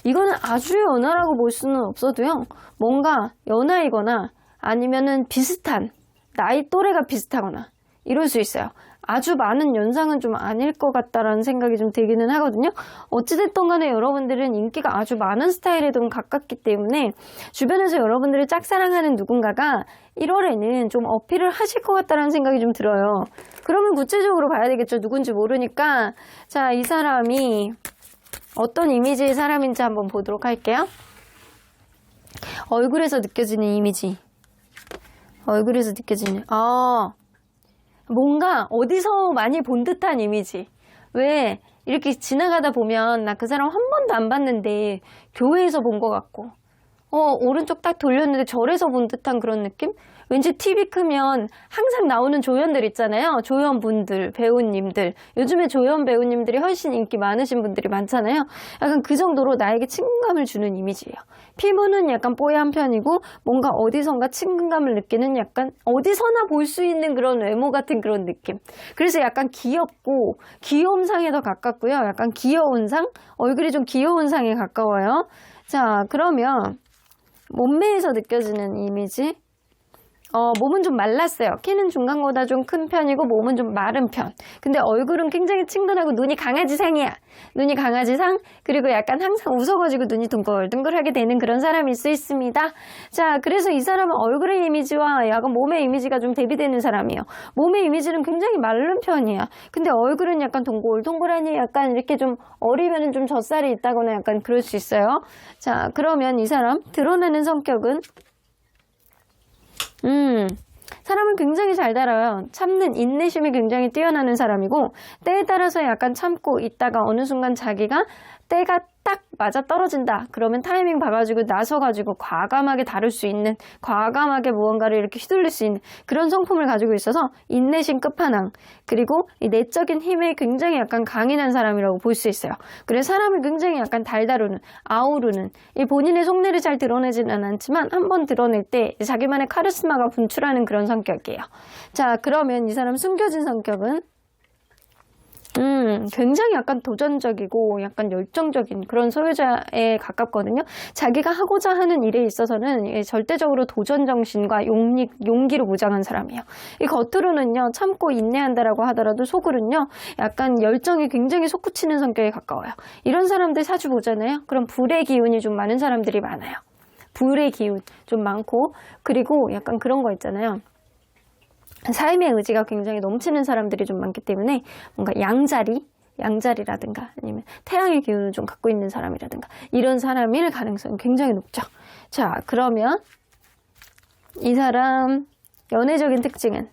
이거는 아주 연하라고 볼 수는 없어도요. 뭔가 연하이거나 아니면은 비슷한, 나이 또래가 비슷하거나 이럴 수 있어요. 아주 많은 연상은 좀 아닐 것 같다라는 생각이 좀 들기는 하거든요. 어찌됐든 간에 여러분들은 인기가 아주 많은 스타일에 좀 가깝기 때문에 주변에서 여러분들을 짝사랑하는 누군가가 1월에는 좀 어필을 하실 것 같다는 생각이 좀 들어요. 그러면 구체적으로 봐야 되겠죠. 누군지 모르니까. 자, 이 사람이 어떤 이미지의 사람인지 한번 보도록 할게요. 얼굴에서 느껴지는 이미지. 얼굴에서 느껴지는 뭔가 어디서 많이 본 듯한 이미지. 왜 이렇게 지나가다 보면 나 그 사람 한 번도 안 봤는데 교회에서 본 것 같고 오른쪽 딱 돌렸는데 절에서 본 듯한 그런 느낌? 왠지 TV 크면 항상 나오는 조연들 있잖아요. 조연분들, 배우님들. 요즘에 조연 배우님들이 훨씬 인기 많으신 분들이 많잖아요. 약간 그 정도로 나에게 친근감을 주는 이미지예요. 피부는 약간 뽀얀 편이고 뭔가 어디선가 친근감을 느끼는 약간 어디서나 볼 수 있는 그런 외모 같은 그런 느낌. 그래서 약간 귀엽고 귀여움상에 더 가깝고요. 약간 귀여운 상? 얼굴이 좀 귀여운 상에 가까워요. 자, 그러면 몸매에서 느껴지는 이미지. 몸은 좀 말랐어요. 키는 중간보다 좀 큰 편이고 몸은 좀 마른 편. 근데 얼굴은 굉장히 친근하고 눈이 강아지상이야. 눈이 강아지상, 그리고 약간 항상 웃어가지고 눈이 둥글둥글하게 되는 그런 사람일 수 있습니다. 자, 그래서 이 사람은 얼굴의 이미지와 약간 몸의 이미지가 좀 대비되는 사람이에요. 몸의 이미지는 굉장히 마른 편이야. 근데 얼굴은 약간 동글동글하니 약간 이렇게 좀 어리면은 좀 젖살이 있다거나 약간 그럴 수 있어요. 자, 그러면 이 사람 드러내는 성격은 사람은 굉장히 잘 달아요. 참는 인내심이 굉장히 뛰어나는 사람이고 때에 따라서 약간 참고 있다가 어느 순간 자기가 때가 딱 맞아 떨어진다. 그러면 타이밍 봐가지고 나서가지고 과감하게 다룰 수 있는, 과감하게 무언가를 이렇게 휘둘릴 수 있는 그런 성품을 가지고 있어서 인내심 끝판왕, 그리고 이 내적인 힘에 굉장히 약간 강인한 사람이라고 볼 수 있어요. 그래서 사람을 굉장히 약간 달다루는, 아우르는, 이 본인의 속내를 잘 드러내지는 않지만 한번 드러낼 때 자기만의 카리스마가 분출하는 그런 성격이에요. 자, 그러면 이 사람 숨겨진 성격은 굉장히 약간 도전적이고 약간 열정적인 그런 소유자에 가깝거든요. 자기가 하고자 하는 일에 있어서는 절대적으로 도전 정신과 용기로 무장한 사람이에요. 이 겉으로는요, 참고 인내한다라고 하더라도 속으로는요, 약간 열정이 굉장히 솟구치는 성격에 가까워요. 이런 사람들 사주 보잖아요. 그럼 불의 기운이 좀 많은 사람들이 많아요. 불의 기운 좀 많고, 그리고 약간 그런 거 있잖아요. 삶의 의지가 굉장히 넘치는 사람들이 좀 많기 때문에 뭔가 양자리라든가 아니면 태양의 기운을 좀 갖고 있는 사람이라든가 이런 사람일 가능성이 굉장히 높죠. 자, 그러면 이 사람 연애적인 특징은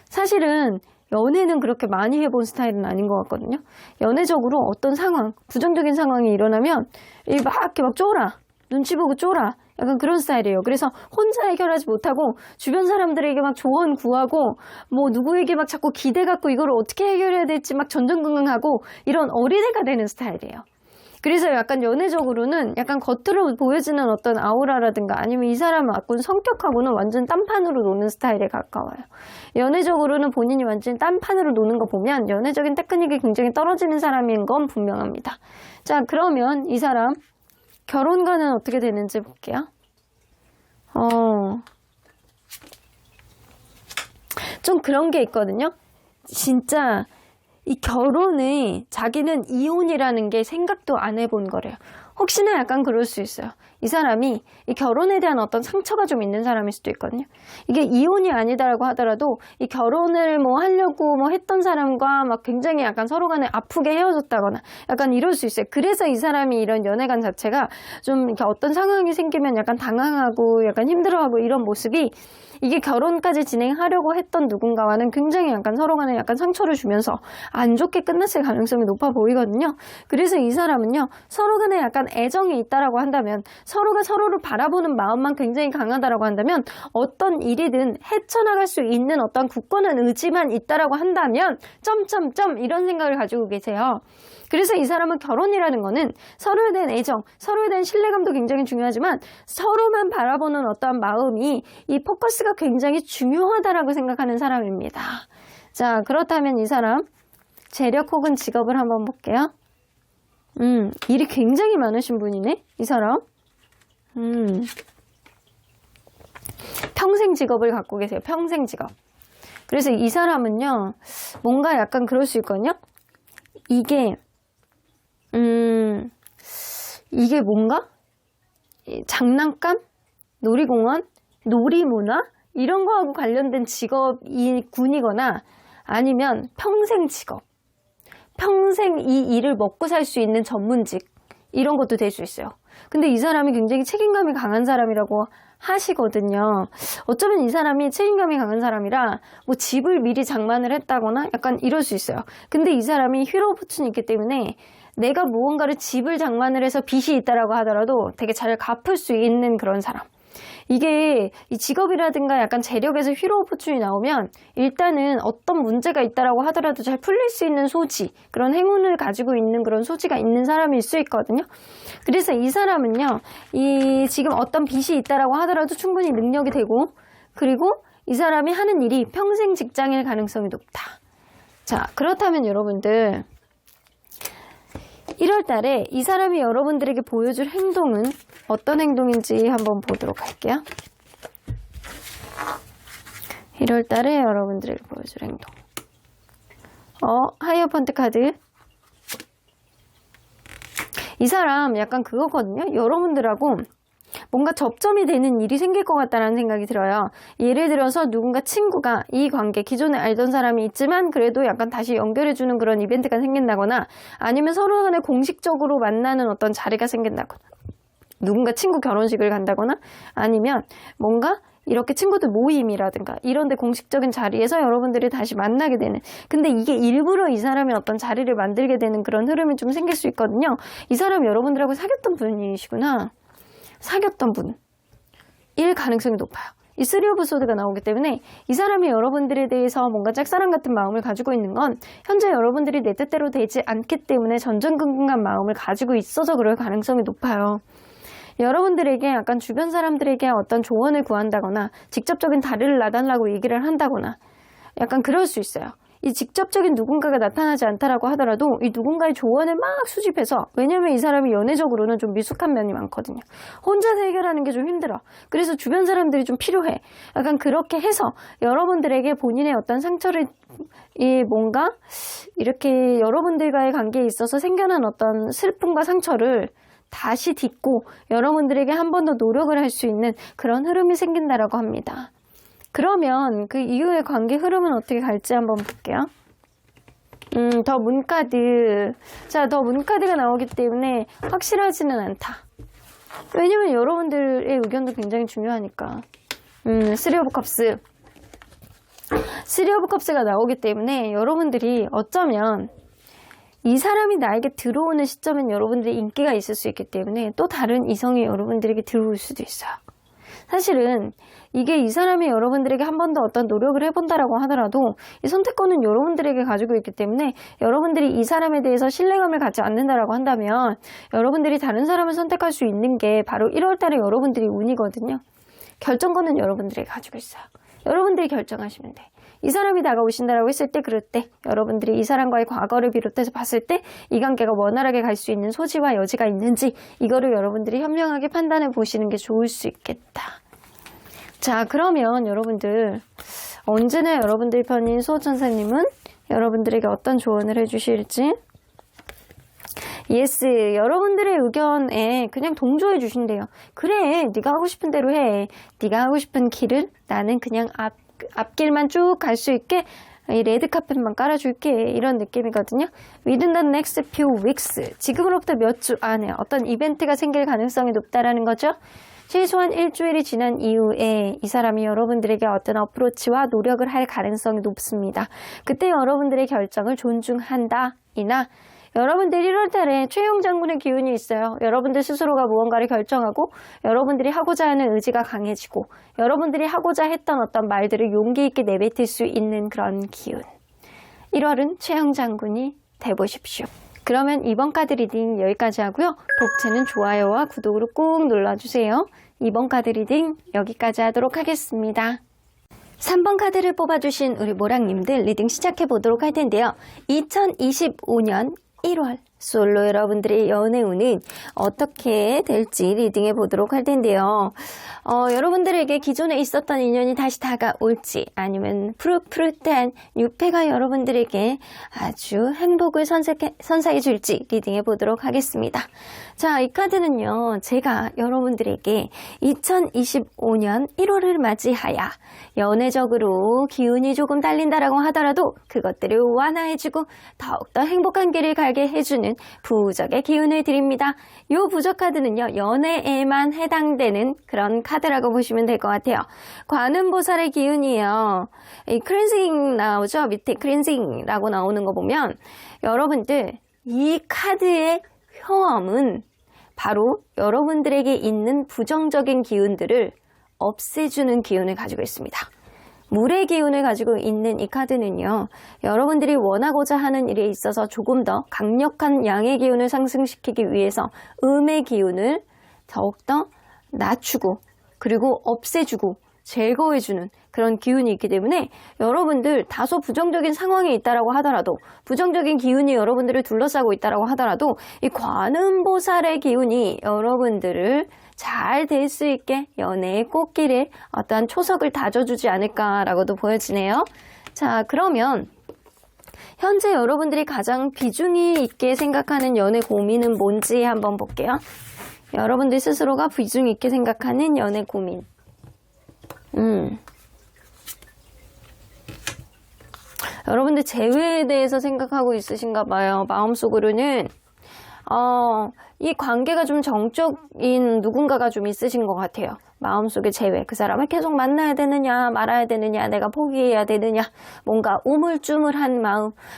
사실은 연애는 그렇게 많이 해본 스타일은 아닌 것 같거든요. 연애적으로 어떤 상황, 부정적인 상황이 일어나면 이렇게 막 쫄아. 눈치 보고 쫄아. 약간 그런 스타일이에요. 그래서 혼자 해결하지 못하고 주변 사람들에게 막 조언 구하고 뭐 누구에게 막 자꾸 기대 갖고 이걸 어떻게 해결해야 될지 막 전전긍긍하고 이런 어린애가 되는 스타일이에요. 그래서 약간 연애적으로는 약간 겉으로 보여지는 어떤 아우라라든가 아니면 이 사람을 갖고 있는 성격하고는 완전 딴판으로 노는 스타일에 가까워요. 연애적으로는 본인이 완전 딴판으로 노는 거 보면 연애적인 테크닉이 굉장히 떨어지는 사람인 건 분명합니다. 자, 그러면 이 사람 결혼과는 어떻게 되는지 볼게요. 좀 그런 게 있거든요. 진짜 이 결혼을 자기는 이혼이라는 게 생각도 안 해본 거래요. 혹시나 약간 그럴 수 있어요. 이 사람이 이 결혼에 대한 어떤 상처가 좀 있는 사람일 수도 있거든요. 이게 이혼이 아니다라고 하더라도 이 결혼을 뭐 하려고 뭐 했던 사람과 막 굉장히 약간 서로 간에 아프게 헤어졌다거나 약간 이럴 수 있어요. 그래서 이 사람이 이런 연애관 자체가 좀 이렇게 어떤 상황이 생기면 약간 당황하고 약간 힘들어하고 이런 모습이 이게 결혼까지 진행하려고 했던 누군가와는 굉장히 약간 서로 간에 약간 상처를 주면서 안 좋게 끝났을 가능성이 높아 보이거든요. 그래서 이 사람은요, 서로 간에 약간 애정이 있다라고 한다면, 서로가 서로를 바라보는 마음만 굉장히 강하다라고 한다면, 어떤 일이든 헤쳐나갈 수 있는 어떤 굳건한 의지만 있다라고 한다면, 점점점 이런 생각을 가지고 계세요. 그래서 이 사람은 결혼이라는 거는 서로에 대한 애정, 서로에 대한 신뢰감도 굉장히 중요하지만 서로만 바라보는 어떠한 마음이 이 포커스가 굉장히 중요하다라고 생각하는 사람입니다. 자, 그렇다면 이 사람 재력 혹은 직업을 한번 볼게요. 일이 굉장히 많으신 분이네, 이 사람. 평생 직업을 갖고 계세요. 평생 직업. 그래서 이 사람은요, 뭔가 약간 그럴 수 있거든요. 이게 뭔가? 장난감? 놀이공원? 놀이문화? 이런 거하고 관련된 직업군이거나 아니면 평생 직업. 평생 이 일을 먹고 살 수 있는 전문직. 이런 것도 될 수 있어요. 근데 이 사람이 굉장히 책임감이 강한 사람이라고 하시거든요. 어쩌면 이 사람이 책임감이 강한 사람이라 뭐 집을 미리 장만을 했다거나 약간 이럴 수 있어요. 근데 이 사람이 휘로포춘이 있기 때문에 내가 무언가를 집을 장만을 해서 빚이 있다라고 하더라도 되게 잘 갚을 수 있는 그런 사람. 이게 이 직업이라든가 약간 재력에서 휘로포춘이 나오면 일단은 어떤 문제가 있다라고 하더라도 잘 풀릴 수 있는 소지, 그런 행운을 가지고 있는 그런 소지가 있는 사람일 수 있거든요. 그래서 이 사람은요, 이 지금 어떤 빚이 있다라고 하더라도 충분히 능력이 되고, 그리고 이 사람이 하는 일이 평생 직장일 가능성이 높다. 자, 그렇다면 여러분들 1월 달에 이 사람이 여러분들에게 보여줄 행동은 어떤 행동인지 한번 보도록 할게요. 1월 달에 여러분들에게 보여줄 행동. 하이어펀트 카드. 이 사람 약간 그거거든요. 여러분들하고 뭔가 접점이 되는 일이 생길 것 같다는 생각이 들어요. 예를 들어서 누군가 친구가 이 관계, 기존에 알던 사람이 있지만 그래도 약간 다시 연결해주는 그런 이벤트가 생긴다거나 아니면 서로 간에 공식적으로 만나는 어떤 자리가 생긴다거나 누군가 친구 결혼식을 간다거나 아니면 뭔가 이렇게 친구들 모임이라든가 이런 데 공식적인 자리에서 여러분들이 다시 만나게 되는, 근데 이게 일부러 이 사람의 어떤 자리를 만들게 되는 그런 흐름이 좀 생길 수 있거든요. 이 사람 여러분들하고 사귀었던 분이시구나. 사귀었던 분 일 가능성이 높아요. 이 3 오브 소드가 나오기 때문에 이 사람이 여러분들에 대해서 뭔가 짝사랑 같은 마음을 가지고 있는 건 현재 여러분들이 내 뜻대로 되지 않기 때문에 전전긍긍한 마음을 가지고 있어서 그럴 가능성이 높아요. 여러분들에게 약간 주변 사람들에게 어떤 조언을 구한다거나 직접적인 다리를 놔달라고 얘기를 한다거나 약간 그럴 수 있어요. 이 직접적인 누군가가 나타나지 않다라고 하더라도 이 누군가의 조언을 막 수집해서, 왜냐면 이 사람이 연애적으로는 좀 미숙한 면이 많거든요. 혼자서 해결하는 게 좀 힘들어. 그래서 주변 사람들이 좀 필요해. 약간 그렇게 해서 여러분들에게 본인의 어떤 상처를, 뭔가 이렇게 여러분들과의 관계에 있어서 생겨난 어떤 슬픔과 상처를 다시 딛고 여러분들에게 한 번 더 노력을 할 수 있는 그런 흐름이 생긴다라고 합니다. 그러면 그 이후의 관계 흐름은 어떻게 갈지 한번 볼게요. 더 문카드. 자, 더 문카드가 나오기 때문에 확실하지는 않다. 왜냐면 여러분들의 의견도 굉장히 중요하니까. 3 오브 컵스. 3 오브 컵스가 나오기 때문에 여러분들이 어쩌면 이 사람이 나에게 들어오는 시점엔 여러분들의 인기가 있을 수 있기 때문에 또 다른 이성이 여러분들에게 들어올 수도 있어요. 사실은 이게 이 사람이 여러분들에게 한 번 더 어떤 노력을 해본다라고 하더라도 이 선택권은 여러분들에게 가지고 있기 때문에 여러분들이 이 사람에 대해서 신뢰감을 갖지 않는다라고 한다면 여러분들이 다른 사람을 선택할 수 있는 게 바로 1월 달에 여러분들이 운이거든요. 결정권은 여러분들에게 가지고 있어요. 여러분들이 결정하시면 돼. 이 사람이 다가오신다라고 했을 때, 그럴 때 여러분들이 이 사람과의 과거를 비롯해서 봤을 때 이 관계가 원활하게 갈 수 있는 소지와 여지가 있는지 이거를 여러분들이 현명하게 판단해 보시는 게 좋을 수 있겠다. 자, 그러면 여러분들 언제나 여러분들 편인 수호천사님은 여러분들에게 어떤 조언을 해주실지. 예스, 여러분들의 의견에 그냥 동조해 주신대요. 그래, 네가 하고 싶은 대로 해. 네가 하고 싶은 길을 나는 그냥 앞길만 쭉 갈 수 있게 이 레드카펫만 깔아줄게, 이런 느낌이거든요. Within the next few weeks, 지금으로부터 몇 주 안에 어떤 이벤트가 생길 가능성이 높다라는 거죠. 최소한 일주일이 지난 이후에 이 사람이 여러분들에게 어떤 어프로치와 노력을 할 가능성이 높습니다. 그때 여러분들의 결정을 존중한다 이나 여러분들 1월달에 최용 장군의 기운이 있어요. 여러분들 스스로가 무언가를 결정하고 여러분들이 하고자 하는 의지가 강해지고 여러분들이 하고자 했던 어떤 말들을 용기 있게 내뱉을 수 있는 그런 기운. 1월은 최용 장군이 돼보십시오. 그러면 이번 카드 리딩 여기까지 하고요. 독채는 좋아요와 구독으로 꾹 눌러주세요. 이번 카드 리딩 여기까지 하도록 하겠습니다. 3번 카드를 뽑아주신 우리 모랑님들 리딩 시작해보도록 할 텐데요. 2025년 1월 솔로 여러분들의 연애운은 어떻게 될지 리딩해 보도록 할 텐데요. 여러분들에게 기존에 있었던 인연이 다시 다가올지 아니면 푸릇푸릇한 뉴페가 여러분들에게 아주 행복을 선사해 줄지 리딩해 보도록 하겠습니다. 자, 이 카드는요, 제가 여러분들에게 2025년 1월을 맞이하여 연애적으로 기운이 조금 달린다라고 하더라도 그것들을 완화해주고 더욱더 행복한 길을 가게 해주는 부적의 기운을 드립니다. 이 부적 카드는요, 연애에만 해당되는 그런 카드라고 보시면 될 것 같아요. 관음보살의 기운이에요. 이 클렌징 나오죠? 밑에 클렌징이라고 나오는 거 보면 여러분들 이 카드의 효험은 바로 여러분들에게 있는 부정적인 기운들을 없애주는 기운을 가지고 있습니다. 물의 기운을 가지고 있는 이 카드는요, 여러분들이 원하고자 하는 일에 있어서 조금 더 강력한 양의 기운을 상승시키기 위해서 음의 기운을 더욱더 낮추고 그리고 없애주고 제거해주는 그런 기운이 있기 때문에 여러분들 다소 부정적인 상황에 있다라고 하더라도, 부정적인 기운이 여러분들을 둘러싸고 있다라고 하더라도 이 관음보살의 기운이 여러분들을 잘 될 수 있게 연애의 꽃길에 어떠한 초석을 다져주지 않을까라고도 보여지네요. 자, 그러면 현재 여러분들이 가장 비중이 있게 생각하는 연애 고민은 뭔지 한번 볼게요. 여러분들 스스로가 비중 있게 생각하는 연애 고민. 여러분들 재회에 대해서 생각하고 있으신가 봐요. 마음속으로는 이 관계가 좀 정적인 누군가가 좀 있으신 것 같아요. 마음속에 재회, 그 사람을 계속 만나야 되느냐 말아야 되느냐, 내가 포기해야 되느냐, 뭔가 우물쭈물한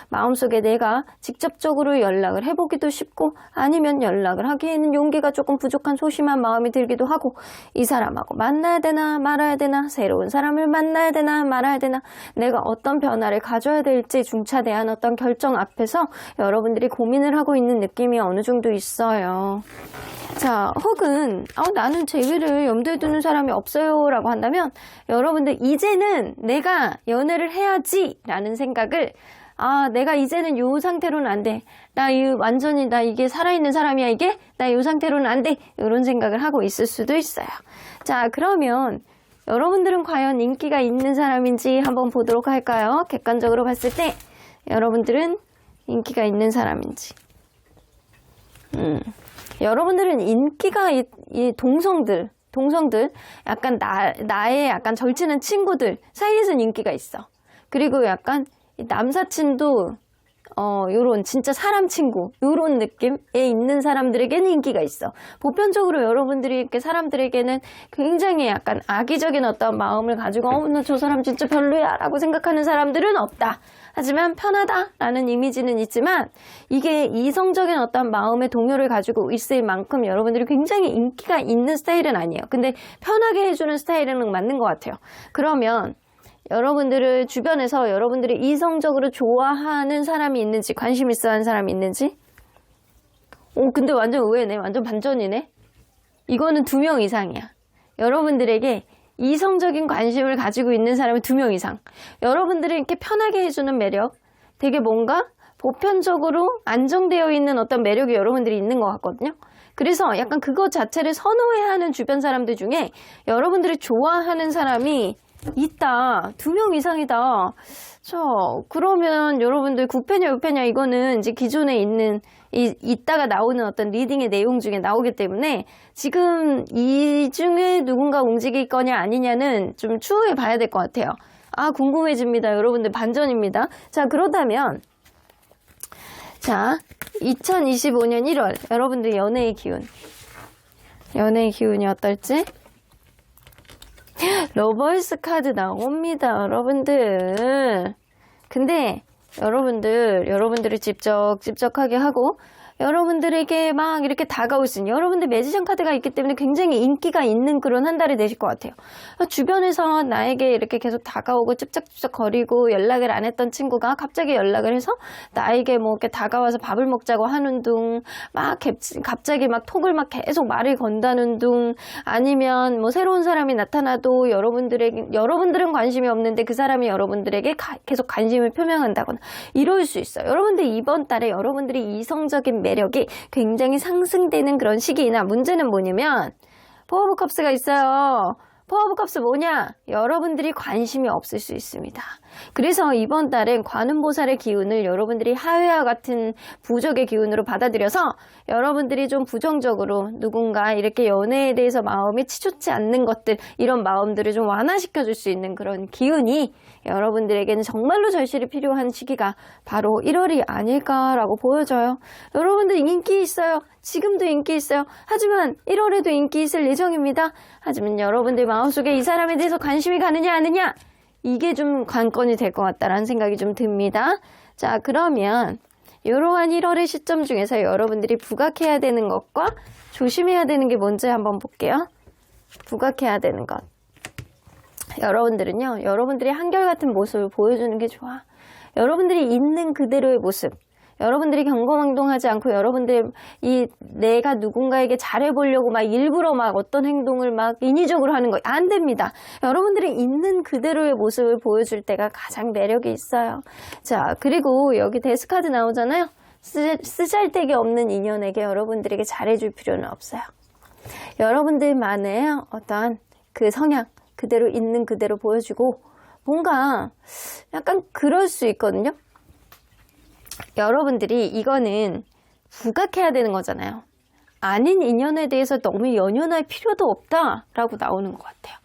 마음속에 내가 직접적으로 연락을 해보기도 쉽고 아니면 연락을 하기에는 용기가 조금 부족한 소심한 마음이 들기도 하고, 이 사람하고 만나야 되나 말아야 되나, 새로운 사람을 만나야 되나 말아야 되나, 내가 어떤 변화를 가져야 될지 중차대한 어떤 결정 앞에서 여러분들이 고민을 하고 있는 느낌이 어느 정도 있어요. 자, 혹은 나는 재회를 염두에 두는 사람이 없어요 라고 한다면, 여러분들 이제는 내가 연애를 해야지 라는 생각을, 내가 이제는 요 상태로는 안 돼, 완전히 나 이게 살아있는 사람이야, 이게 나 요 상태로는 안 돼, 이런 생각을 하고 있을 수도 있어요. 자, 그러면 여러분들은 과연 인기가 있는 사람인지 한번 보도록 할까요? 객관적으로 봤을 때 여러분들은 인기가 있는 사람인지. 여러분들은 인기가 이 동성들 약간 나의 약간 절친한 친구들 사이에서는 인기가 있어. 그리고 약간 남사친도 요런 진짜 사람 친구 요런 느낌에 있는 사람들에게는 인기가 있어. 보편적으로 여러분들이 이렇게 사람들에게는 굉장히 약간 악의적인 어떤 마음을 가지고 나 저 사람 진짜 별로야 라고 생각하는 사람들은 없다. 하지만 편하다라는 이미지는 있지만 이게 이성적인 어떤 마음의 동요를 가지고 있을 만큼 여러분들이 굉장히 인기가 있는 스타일은 아니에요. 근데 편하게 해주는 스타일은 맞는 것 같아요. 그러면 여러분들을 주변에서 여러분들이 이성적으로 좋아하는 사람이 있는지, 관심 있어 하는 사람이 있는지? 근데 완전 의외네. 완전 반전이네. 이거는 2명 이상이야. 여러분들에게 이성적인 관심을 가지고 있는 사람이 2명 이상. 여러분들이 이렇게 편하게 해주는 매력, 되게 뭔가 보편적으로 안정되어 있는 어떤 매력이 여러분들이 있는 것 같거든요. 그래서 약간 그것 자체를 선호해하는 주변 사람들 중에 여러분들이 좋아하는 사람이 있다. 2명 이상이다. 그러면 여러분들 9패냐 6패냐 이거는 이제 기존에 있는 이따가 나오는 어떤 리딩의 내용 중에 나오기 때문에 지금 이 중에 누군가 움직일 거냐 아니냐는 좀 추후에 봐야 될 것 같아요. 궁금해집니다. 여러분들 반전입니다. 자, 그렇다면 2025년 1월 여러분들 연애의 기운이 어떨지? 러버스 카드 나옵니다, 여러분들. 근데 여러분들을 집적하게 하고 여러분들에게 막 이렇게 다가올 수 있는, 여러분들 매지션 카드가 있기 때문에 굉장히 인기가 있는 그런 한 달이 되실 것 같아요. 주변에서 나에게 이렇게 계속 다가오고 찝쩍찝쩍 거리고 연락을 안 했던 친구가 갑자기 연락을 해서 나에게 뭐 이렇게 다가와서 밥을 먹자고 하는 둥, 갑자기 막 톡을 막 계속 말을 건다는 둥, 아니면 뭐 새로운 사람이 나타나도 여러분들은 관심이 없는데 그 사람이 여러분들에게 계속 관심을 표명한다거나 이럴 수 있어요. 여러분들 이번 달에 여러분들이 이성적인 매력이 굉장히 상승되는 그런 시기이나, 문제는 뭐냐면 포 오브 컵스가 있어요. 포 오브 컵스 뭐냐? 여러분들이 관심이 없을 수 있습니다. 그래서 이번 달엔 관음보살의 기운을 여러분들이 하회와 같은 부적의 기운으로 받아들여서 여러분들이 좀 부정적으로 누군가 이렇게 연애에 대해서 마음이 치솟지 않는 것들, 이런 마음들을 좀 완화시켜줄 수 있는 그런 기운이 여러분들에게는 정말로 절실히 필요한 시기가 바로 1월이 아닐까라고 보여져요. 여러분들 인기 있어요. 지금도 인기 있어요. 하지만 1월에도 인기 있을 예정입니다. 하지만 여러분들 마음속에 이 사람에 대해서 관심이 가느냐 아느냐, 이게 좀 관건이 될 것 같다라는 생각이 좀 듭니다. 자, 그러면 이러한 1월의 시점 중에서 여러분들이 부각해야 되는 것과 조심해야 되는 게 뭔지 한번 볼게요. 부각해야 되는 것. 여러분들은요, 여러분들이 한결같은 모습을 보여주는 게 좋아. 여러분들이 있는 그대로의 모습, 여러분들이 경거망동하지 않고 여러분들 내가 누군가에게 잘해보려고 막 일부러 막 어떤 행동을 막 인위적으로 하는 거 안 됩니다. 여러분들이 있는 그대로의 모습을 보여줄 때가 가장 매력이 있어요. 자, 그리고 여기 데스카드 나오잖아요. 쓰잘데기 없는 인연에게 여러분들에게 잘해줄 필요는 없어요. 여러분들만의 어떠한 그 성향 그대로 있는 그대로 보여주고 뭔가 약간 그럴 수 있거든요. 여러분들이 이거는 부각해야 되는 거잖아요. 아닌 인연에 대해서 너무 연연할 필요도 없다라고 나오는 것 같아요.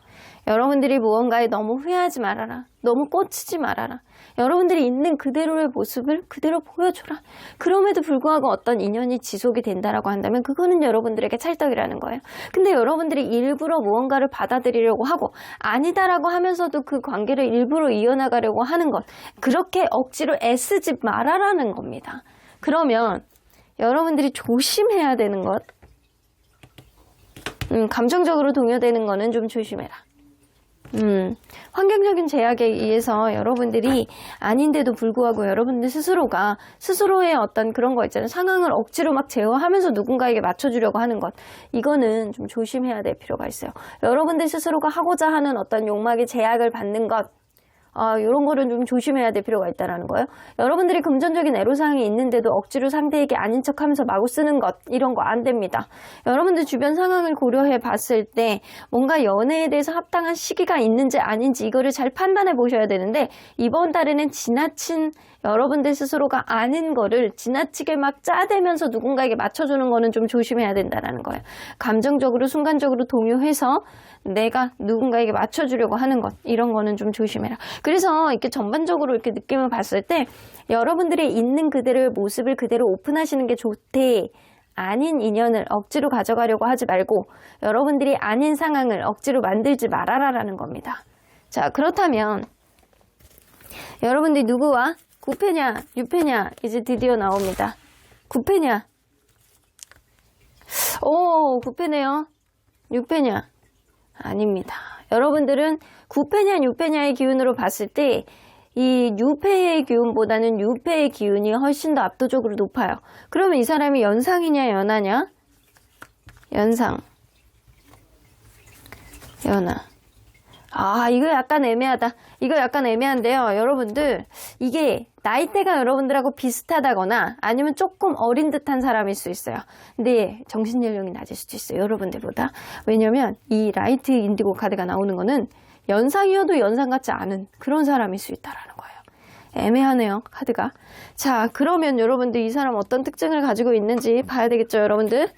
여러분들이 무언가에 너무 후회하지 말아라. 너무 꽂히지 말아라. 여러분들이 있는 그대로의 모습을 그대로 보여줘라. 그럼에도 불구하고 어떤 인연이 지속이 된다라고 한다면 그거는 여러분들에게 찰떡이라는 거예요. 근데 여러분들이 일부러 무언가를 받아들이려고 하고 아니다라고 하면서도 그 관계를 일부러 이어나가려고 하는 것, 그렇게 억지로 애쓰지 말아라는 겁니다. 그러면 여러분들이 조심해야 되는 것, 감정적으로 동요되는 거는 좀 조심해라. 환경적인 제약에 의해서 여러분들이 아닌데도 불구하고 여러분들 스스로가 스스로의 어떤 그런 거 있잖아요. 상황을 억지로 막 제어하면서 누군가에게 맞춰주려고 하는 것. 이거는 좀 조심해야 될 필요가 있어요. 여러분들 스스로가 하고자 하는 어떤 욕망의 제약을 받는 것. 이런 거를 좀 조심해야 될 필요가 있다는 거예요. 여러분들이 금전적인 애로사항이 있는데도 억지로 상대에게 아닌 척하면서 마구 쓰는 것, 이런 거 안 됩니다. 여러분들 주변 상황을 고려해 봤을 때 뭔가 연애에 대해서 합당한 시기가 있는지 아닌지 이거를 잘 판단해 보셔야 되는데, 이번 달에는 지나친 여러분들 스스로가 아는 거를 지나치게 막 짜대면서 누군가에게 맞춰주는 거는 좀 조심해야 된다는 거예요. 감정적으로 순간적으로 동요해서 내가 누군가에게 맞춰주려고 하는 것, 이런 거는 좀 조심해라. 그래서 이렇게 전반적으로 이렇게 느낌을 봤을 때 여러분들의 있는 그대로의 모습을 그대로 오픈하시는 게 좋대. 아닌 인연을 억지로 가져가려고 하지 말고 여러분들이 아닌 상황을 억지로 만들지 말아라라는 겁니다. 자, 그렇다면 여러분들이 누구와 9패냐 6패냐 이제 드디어 나옵니다. 9패냐? 오, 9패네요. 6패냐? 아닙니다. 여러분들은 9패냐 6패냐의 기운으로 봤을 때 이 6패의 기운보다는 6패의 기운이 훨씬 더 압도적으로 높아요. 그러면 이 사람이 연상이냐 연하냐? 연상, 연하. 이거 약간 애매하다. 이거 약간 애매한데요. 여러분들, 이게 나이대가 여러분들하고 비슷하다거나 아니면 조금 어린 듯한 사람일 수 있어요. 근데 정신연령이 낮을 수도 있어요. 여러분들보다. 왜냐면 이 라이트 인디고 카드가 나오는 거는 연상이어도 연상 같지 않은 그런 사람일 수 있다라는 거예요. 애매하네요, 카드가. 자, 그러면 여러분들 이 사람 어떤 특징을 가지고 있는지 봐야 되겠죠, 여러분들?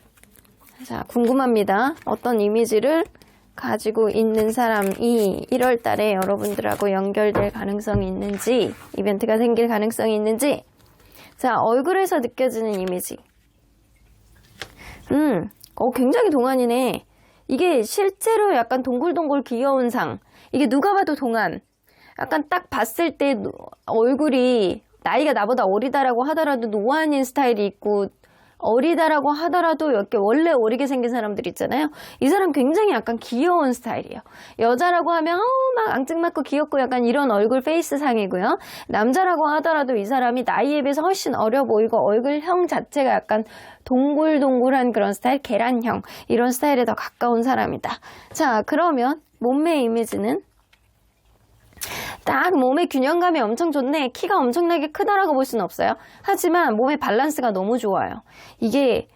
자, 궁금합니다. 어떤 이미지를 가지고 있는 사람이 1월 달에 여러분들하고 연결될 가능성이 있는지, 이벤트가 생길 가능성이 있는지. 자, 얼굴에서 느껴지는 이미지. 굉장히 동안이네. 이게 실제로 약간 동글동글 귀여운 상. 이게 누가 봐도 동안. 약간 딱 봤을 때 얼굴이 나이가 나보다 어리다라고 하더라도 노안인 스타일이 있고, 어리다라고 하더라도 이렇게 원래 어리게 생긴 사람들 있잖아요. 이 사람 굉장히 약간 귀여운 스타일이에요. 여자라고 하면 막 앙증맞고 귀엽고 약간 이런 얼굴 페이스 상이고요. 남자라고 하더라도 이 사람이 나이에 비해서 훨씬 어려 보이고 얼굴형 자체가 약간 동글동글한 그런 스타일, 계란형 이런 스타일에 더 가까운 사람이다. 자, 그러면 몸매 이미지는 딱 몸의 균형감이 엄청 좋네. 키가 엄청나게 크다라고 볼 수는 없어요. 하지만 몸의 밸런스가 너무 좋아요. 이게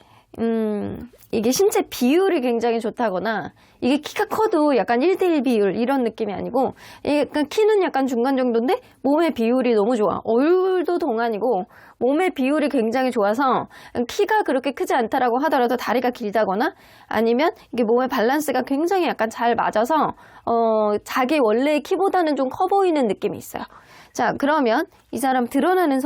신체 비율이 굉장히 좋다거나 이게 키가 커도 약간 1대1 비율 이런 느낌이 아니고, 약간 키는 약간 중간 정도인데 몸의 비율이 너무 좋아. 얼굴도 동안이고 몸의 비율이 굉장히 좋아서 키가 그렇게 크지 않다라고 하더라도 다리가 길다거나 아니면 이게 몸의 밸런스가 굉장히 약간 잘 맞아서 자기 원래의 키보다는 좀 커 보이는 느낌이 있어요. 자, 그러면 이 사람 드러나는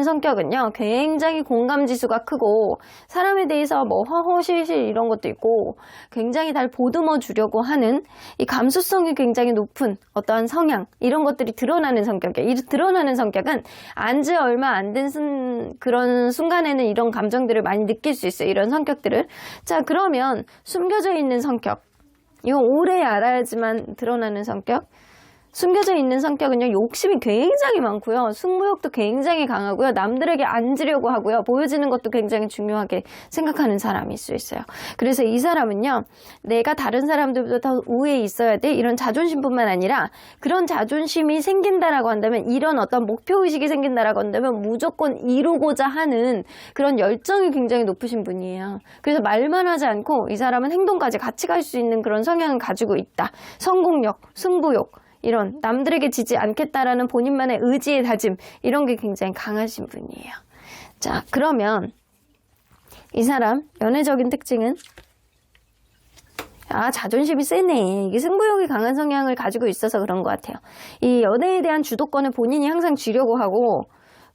성격은요, 굉장히 공감 지수가 크고, 사람에 대해서 뭐 허허실실 이런 것도 있고, 굉장히 날 보듬어 주려고 하는 이 감수성이 굉장히 높은 어떠한 성향, 이런 것들이 드러나는 성격이에요. 이 드러나는 성격은 안지 얼마 안 된 그런 순간에는 이런 감정들을 많이 느낄 수 있어요. 이런 성격들을. 자, 그러면 숨겨져 있는 성격. 이건 오래 알아야지만 드러나는 성격. 숨겨져 있는 성격은요, 욕심이 굉장히 많고요, 승부욕도 굉장히 강하고요, 남들에게 앉으려고 하고요, 보여지는 것도 굉장히 중요하게 생각하는 사람일 수 있어요. 그래서 이 사람은요, 내가 다른 사람들보다 더 우위에 있어야 돼, 이런 자존심뿐만 아니라 그런 자존심이 생긴다라고 한다면, 이런 어떤 목표의식이 생긴다라고 한다면 무조건 이루고자 하는 그런 열정이 굉장히 높으신 분이에요. 그래서 말만 하지 않고 이 사람은 행동까지 같이 갈 수 있는 그런 성향을 가지고 있다. 성공욕, 승부욕, 이런 남들에게 지지 않겠다라는 본인만의 의지의 다짐, 이런 게 굉장히 강하신 분이에요. 자, 그러면 이 사람 연애적인 특징은, 자존심이 세네. 이게 승부욕이 강한 성향을 가지고 있어서 그런 것 같아요. 이 연애에 대한 주도권을 본인이 항상 쥐려고 하고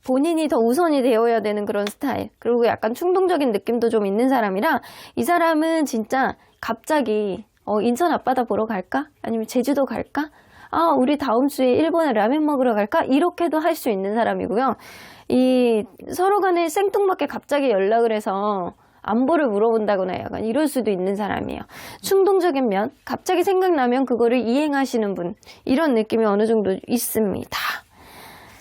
본인이 더 우선이 되어야 되는 그런 스타일, 그리고 약간 충동적인 느낌도 좀 있는 사람이라, 이 사람은 진짜 갑자기 인천 앞바다 보러 갈까? 아니면 제주도 갈까? 우리 다음 주에 일본에 라면 먹으러 갈까? 이렇게도 할 수 있는 사람이고요. 이 서로 간에 생뚱맞게 갑자기 연락을 해서 안부를 물어본다거나 약간 이럴 수도 있는 사람이에요. 충동적인 면, 갑자기 생각나면 그거를 이행하시는 분, 이런 느낌이 어느 정도 있습니다.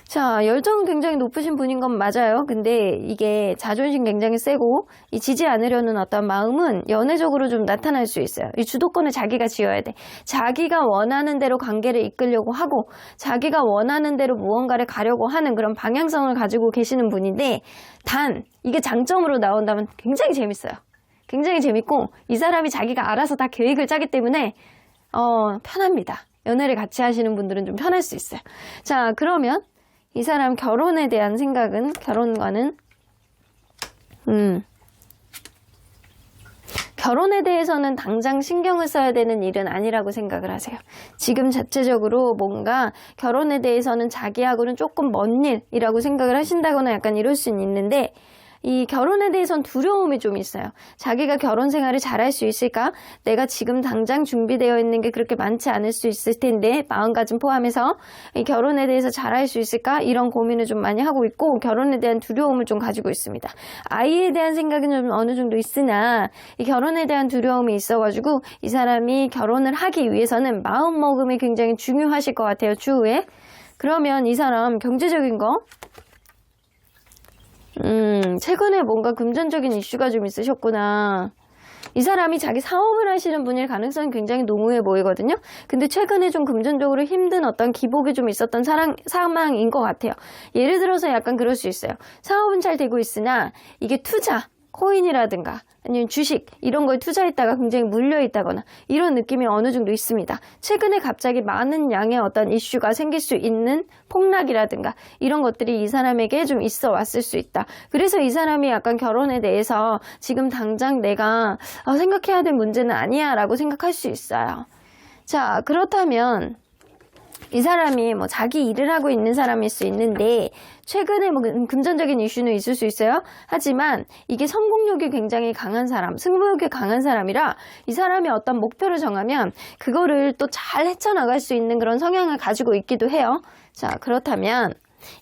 자, 열정은 굉장히 높으신 분인 건 맞아요. 근데 이게 자존심 굉장히 세고 이 지지 않으려는 어떤 마음은 연애적으로 좀 나타날 수 있어요. 이 주도권을 자기가 쥐어야 돼. 자기가 원하는 대로 관계를 이끌려고 하고 자기가 원하는 대로 무언가를 가려고 하는 그런 방향성을 가지고 계시는 분인데, 단 이게 장점으로 나온다면 굉장히 재밌어요. 굉장히 재밌고 이 사람이 자기가 알아서 다 계획을 짜기 때문에 편합니다. 연애를 같이 하시는 분들은 좀 편할 수 있어요. 자, 그러면 이 사람 결혼에 대한 생각은, 결혼과는 결혼에 대해서는 당장 신경을 써야 되는 일은 아니라고 생각을 하세요. 지금 자체적으로 뭔가 결혼에 대해서는 자기하고는 조금 먼 일이라고 생각을 하신다거나 약간 이럴 수는 있는데, 이 결혼에 대해서는 두려움이 좀 있어요. 자기가 결혼 생활을 잘할 수 있을까? 내가 지금 당장 준비되어 있는 게 그렇게 많지 않을 수 있을 텐데, 마음가짐 포함해서 이 결혼에 대해서 잘할 수 있을까? 이런 고민을 좀 많이 하고 있고, 결혼에 대한 두려움을 좀 가지고 있습니다. 아이에 대한 생각은 좀 어느 정도 있으나 이 결혼에 대한 두려움이 있어가지고 이 사람이 결혼을 하기 위해서는 마음먹음이 굉장히 중요하실 것 같아요, 추후에. 그러면 이 사람 경제적인 거, 최근에 뭔가 금전적인 이슈가 좀 있으셨구나. 이 사람이 자기 사업을 하시는 분일 가능성이 굉장히 농후해 보이거든요. 근데 최근에 좀 금전적으로 힘든 어떤 기복이 좀 있었던 상황인 것 같아요. 예를 들어서 약간 그럴 수 있어요. 사업은 잘 되고 있으나 이게 투자, 코인이라든가 아니면 주식 이런 거에 투자했다가 굉장히 물려있다거나 이런 느낌이 어느 정도 있습니다. 최근에 갑자기 많은 양의 어떤 이슈가 생길 수 있는 폭락이라든가 이런 것들이 이 사람에게 좀 있어 왔을 수 있다. 그래서 이 사람이 약간 결혼에 대해서 지금 당장 내가 생각해야 될 문제는 아니야 라고 생각할 수 있어요. 자, 그렇다면 이 사람이 뭐 자기 일을 하고 있는 사람일 수 있는데 최근에 뭐 금전적인 이슈는 있을 수 있어요. 하지만 이게 성공욕이 굉장히 강한 사람, 승부욕이 강한 사람이라 이 사람이 어떤 목표를 정하면 그거를 또 잘 헤쳐나갈 수 있는 그런 성향을 가지고 있기도 해요. 자, 그렇다면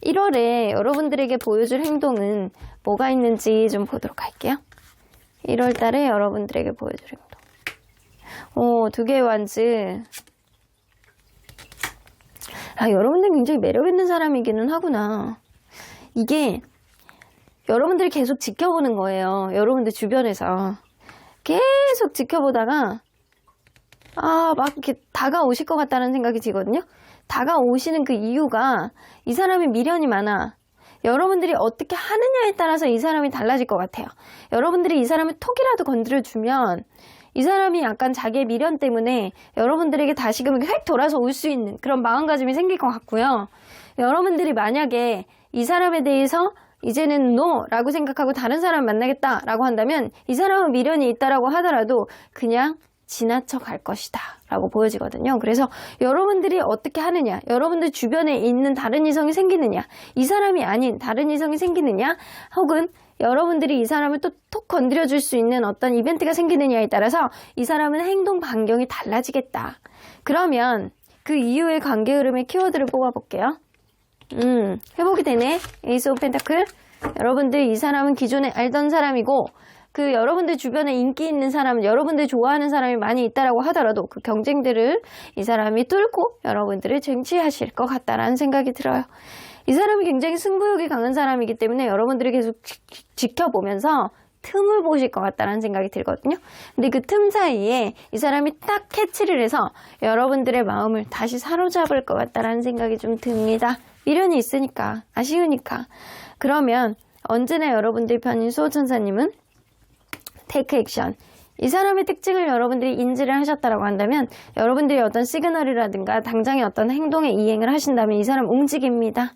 1월에 여러분들에게 보여줄 행동은 뭐가 있는지 좀 보도록 할게요. 1월 달에 여러분들에게 보여줄 행동. 2개의 완즈. 여러분들 굉장히 매력있는 사람이기는 하구나. 이게 여러분들이 계속 지켜보는 거예요. 여러분들 주변에서 계속 지켜보다가 막 이렇게 다가오실 것 같다는 생각이 들거든요. 다가오시는 그 이유가 이 사람이 미련이 많아. 여러분들이 어떻게 하느냐에 따라서 이 사람이 달라질 것 같아요. 여러분들이 이 사람을 톡이라도 건드려주면 이 사람이 약간 자기의 미련 때문에 여러분들에게 다시금 획 돌아서 올 수 있는 그런 마음가짐이 생길 것 같고요. 여러분들이 만약에 이 사람에 대해서 이제는 NO 라고 생각하고 다른 사람 만나겠다 라고 한다면 이 사람은 미련이 있다라고 하더라도 그냥 지나쳐 갈 것이다 라고 보여지거든요. 그래서 여러분들이 어떻게 하느냐, 여러분들 주변에 있는 다른 이성이 생기느냐, 이 사람이 아닌 다른 이성이 생기느냐, 혹은 여러분들이 이 사람을 또 톡 건드려줄 수 있는 어떤 이벤트가 생기느냐에 따라서 이 사람은 행동 반경이 달라지겠다. 그러면 그 이후의 관계 흐름의 키워드를 뽑아볼게요. 회복이 되네. 에이스 오브 펜타클. 여러분들 이 사람은 기존에 알던 사람이고 그 여러분들 주변에 인기 있는 사람, 여러분들 좋아하는 사람이 많이 있다라고 하더라도 그 경쟁들을 이 사람이 뚫고 여러분들을 쟁취하실 것 같다라는 생각이 들어요. 이 사람이 굉장히 승부욕이 강한 사람이기 때문에 여러분들이 계속 지켜보면서 틈을 보실 것 같다는 생각이 들거든요. 근데 그 틈 사이에 이 사람이 딱 캐치를 해서 여러분들의 마음을 다시 사로잡을 것 같다는 생각이 좀 듭니다. 미련이 있으니까, 아쉬우니까. 그러면 언제나 여러분들 편인 수호천사님은 테이크 액션. 이 사람의 특징을 여러분들이 인지를 하셨다고 한다면 여러분들이 어떤 시그널이라든가 당장의 어떤 행동에 이행을 하신다면 이 사람 움직입니다.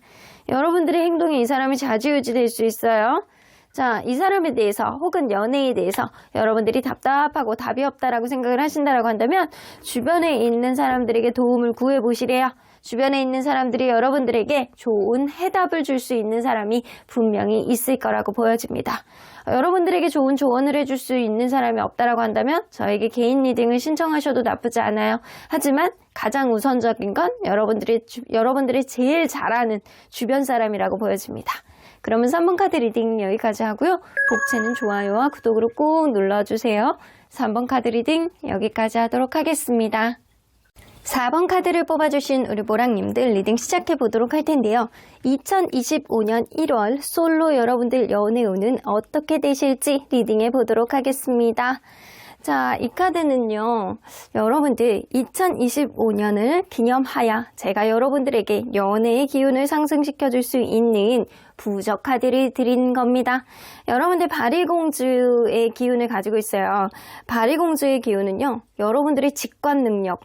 여러분들의 행동에 이 사람이 좌지우지 될 수 있어요. 자, 이 사람에 대해서 혹은 연애에 대해서 여러분들이 답답하고 답이 없다라고 생각을 하신다라고 한다면 주변에 있는 사람들에게 도움을 구해보시래요. 주변에 있는 사람들이 여러분들에게 좋은 해답을 줄 수 있는 사람이 분명히 있을 거라고 보여집니다. 여러분들에게 좋은 조언을 해줄 수 있는 사람이 없다라고 한다면 저에게 개인 리딩을 신청하셔도 나쁘지 않아요. 하지만 가장 우선적인 건 여러분들이 제일 잘 아는 주변 사람이라고 보여집니다. 그러면 3번 카드 리딩 여기까지 하고요. 복채는 좋아요와 구독으로 꼭 눌러주세요. 3번 카드 리딩 여기까지 하도록 하겠습니다. 4번 카드를 뽑아주신 우리 모랑님들 리딩 시작해보도록 할 텐데요. 2025년 1월 솔로 여러분들 연애운은 어떻게 되실지 리딩해보도록 하겠습니다. 자, 이 카드는요, 여러분들 2025년을 기념하여 제가 여러분들에게 연애의 기운을 상승시켜줄 수 있는 부적 카드를 드린 겁니다. 여러분들 바리공주의 기운을 가지고 있어요. 바리공주의 기운은요, 여러분들의 직관 능력,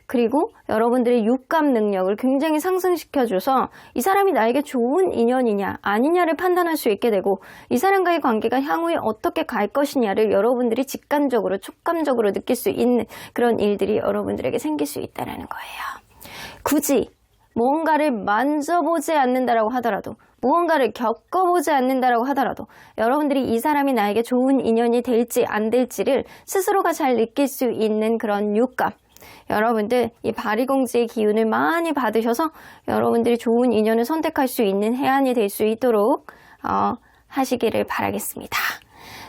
그리고 여러분들의 육감 능력을 굉장히 상승시켜줘서 이 사람이 나에게 좋은 인연이냐 아니냐를 판단할 수 있게 되고 이 사람과의 관계가 향후에 어떻게 갈 것이냐를 여러분들이 직관적으로 촉감적으로 느낄 수 있는 그런 일들이 여러분들에게 생길 수 있다는 거예요. 굳이 무언가를 만져보지 않는다라고 하더라도 무언가를 겪어보지 않는다라고 하더라도 여러분들이 이 사람이 나에게 좋은 인연이 될지 안 될지를 스스로가 잘 느낄 수 있는 그런 육감, 여러분들 이 바리공주의 기운을 많이 받으셔서 여러분들이 좋은 인연을 선택할 수 있는 해안이 될 수 있도록 하시기를 바라겠습니다.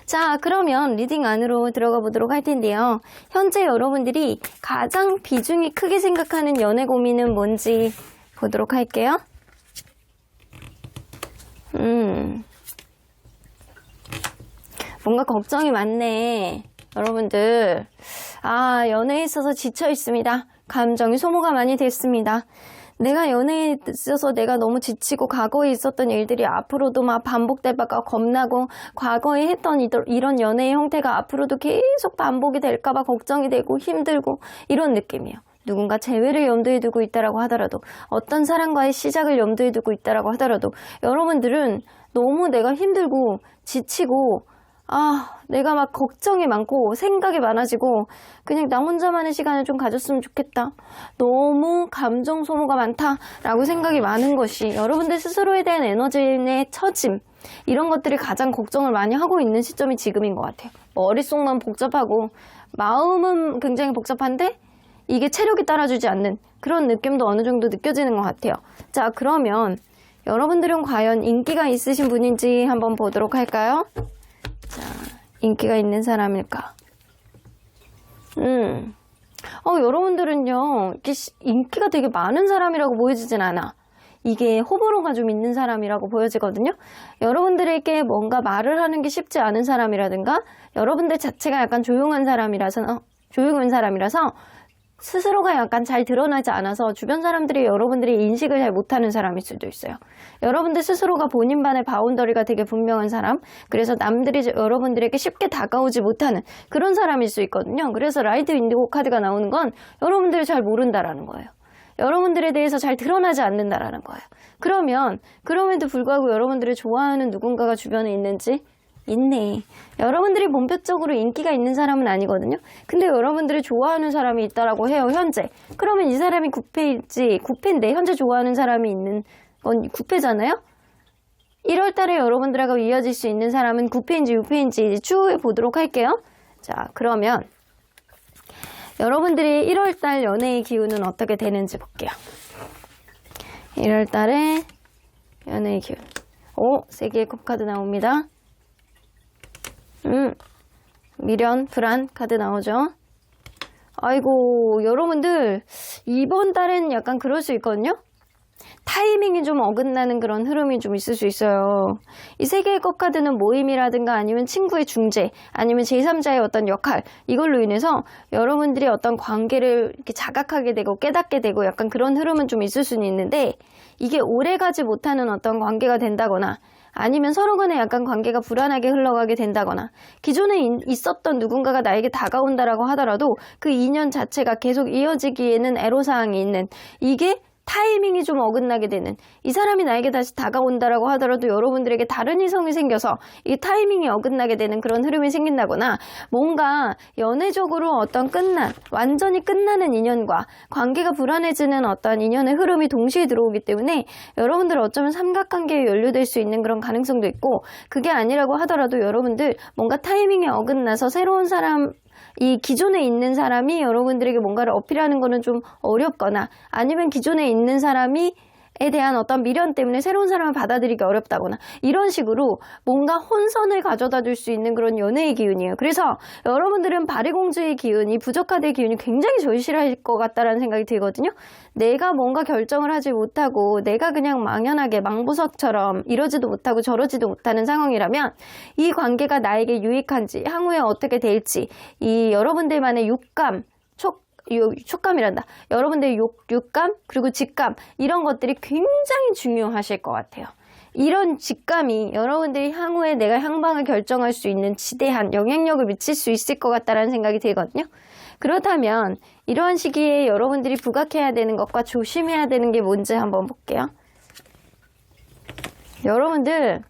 자, 그러면 리딩 안으로 들어가 보도록 할 텐데요. 현재 여러분들이 가장 비중이 크게 생각하는 연애 고민은 뭔지 보도록 할게요. 뭔가 걱정이 많네. 여러분들, 연애에 있어서 지쳐 있습니다. 감정이 소모가 많이 됐습니다. 내가 연애에 있어서 내가 너무 지치고 과거에 있었던 일들이 앞으로도 막 반복될까 겁나고 과거에 했던 이런 연애의 형태가 앞으로도 계속 반복이 될까봐 걱정이 되고 힘들고 이런 느낌이에요. 누군가 재회를 염두에 두고 있다라고 하더라도 어떤 사람과의 시작을 염두에 두고 있다라고 하더라도 여러분들은 너무 내가 힘들고 지치고 내가 막 걱정이 많고 생각이 많아지고 그냥 나 혼자만의 시간을 좀 가졌으면 좋겠다. 너무 감정 소모가 많다라고 생각이 많은 것이 여러분들 스스로에 대한 에너지의 처짐 이런 것들이 가장 걱정을 많이 하고 있는 시점이 지금인 것 같아요. 머릿속만 복잡하고 마음은 굉장히 복잡한데 이게 체력이 따라주지 않는 그런 느낌도 어느 정도 느껴지는 것 같아요. 자, 그러면 여러분들은 과연 인기가 있으신 분인지 한번 보도록 할까요? 자, 인기가 있는 사람일까? 여러분들은요, 인기가 되게 많은 사람이라고 보여지진 않아. 이게 호불호가 좀 있는 사람이라고 보여지거든요. 여러분들에게 뭔가 말을 하는 게 쉽지 않은 사람이라든가, 여러분들 자체가 약간 조용한 사람이라서 스스로가 약간 잘 드러나지 않아서 주변 사람들이 여러분들이 인식을 잘 못하는 사람일 수도 있어요. 여러분들 스스로가 본인만의 바운더리가 되게 분명한 사람, 그래서 남들이 여러분들에게 쉽게 다가오지 못하는 그런 사람일 수 있거든요. 그래서 라이트 인디고 카드가 나오는 건 여러분들을 잘 모른다라는 거예요. 여러분들에 대해서 잘 드러나지 않는다라는 거예요. 그러면 그럼에도 불구하고 여러분들을 좋아하는 누군가가 주변에 있는지 있네. 여러분들이 본격적으로 인기가 있는 사람은 아니거든요. 근데 여러분들이 좋아하는 사람이 있다라고 해요, 현재. 그러면 이 사람이 구패인데 현재 좋아하는 사람이 있는 건 구패잖아요? 1월 달에 여러분들하고 이어질 수 있는 사람은 구패인지 유패인지 추후에 보도록 할게요. 자, 그러면 여러분들이 1월 달 연애의 기운은 어떻게 되는지 볼게요. 1월 달에 연애의 기운. 3개의 컵 카드 나옵니다. 미련, 불안 카드 나오죠. 아이고, 여러분들 이번 달엔 약간 그럴 수 있거든요. 타이밍이 좀 어긋나는 그런 흐름이 좀 있을 수 있어요. 이 세 개의 컵 카드는 모임이라든가 아니면 친구의 중재, 아니면 제3자의 어떤 역할, 이걸로 인해서 여러분들이 어떤 관계를 이렇게 자각하게 되고 깨닫게 되고 약간 그런 흐름은 좀 있을 수는 있는데, 이게 오래가지 못하는 어떤 관계가 된다거나 아니면 서로 간에 약간 관계가 불안하게 흘러가게 된다거나, 기존에 있었던 누군가가 나에게 다가온다라고 하더라도 그 인연 자체가 계속 이어지기에는 애로사항이 있는, 이게 타이밍이 좀 어긋나게 되는, 이 사람이 나에게 다시 다가온다라고 하더라도 여러분들에게 다른 이성이 생겨서 이 타이밍이 어긋나게 되는 그런 흐름이 생긴다거나, 뭔가 연애적으로 어떤 완전히 끝나는 인연과 관계가 불안해지는 어떤 인연의 흐름이 동시에 들어오기 때문에 여러분들 어쩌면 삼각관계에 연루될 수 있는 그런 가능성도 있고, 그게 아니라고 하더라도 여러분들 뭔가 타이밍이 어긋나서 새로운 사람, 이 기존에 있는 사람이 여러분들에게 뭔가를 어필하는 거는 좀 어렵거나, 아니면 기존에 있는 사람이 에 대한 어떤 미련 때문에 새로운 사람을 받아들이기 어렵다거나, 이런 식으로 뭔가 혼선을 가져다 줄 수 있는 그런 연애의 기운이에요. 그래서 여러분들은 바리공주의 기운이, 부적카드의 기운이 굉장히 절실할 것 같다라는 생각이 들거든요. 내가 뭔가 결정을 하지 못하고 내가 그냥 망연하게 망부석처럼 이러지도 못하고 저러지도 못하는 상황이라면, 이 관계가 나에게 유익한지, 향후에 어떻게 될지, 이 여러분들만의 촉감이란다. 여러분들의 육감, 그리고 직감, 이런 것들이 굉장히 중요하실 것 같아요. 이런 직감이 여러분들이 향후에 내가 향방을 결정할 수 있는 지대한 영향력을 미칠 수 있을 것 같다는 생각이 들거든요. 그렇다면 이러한 시기에 여러분들이 부각해야 되는 것과 조심해야 되는 게 뭔지 한번 볼게요. 여러분들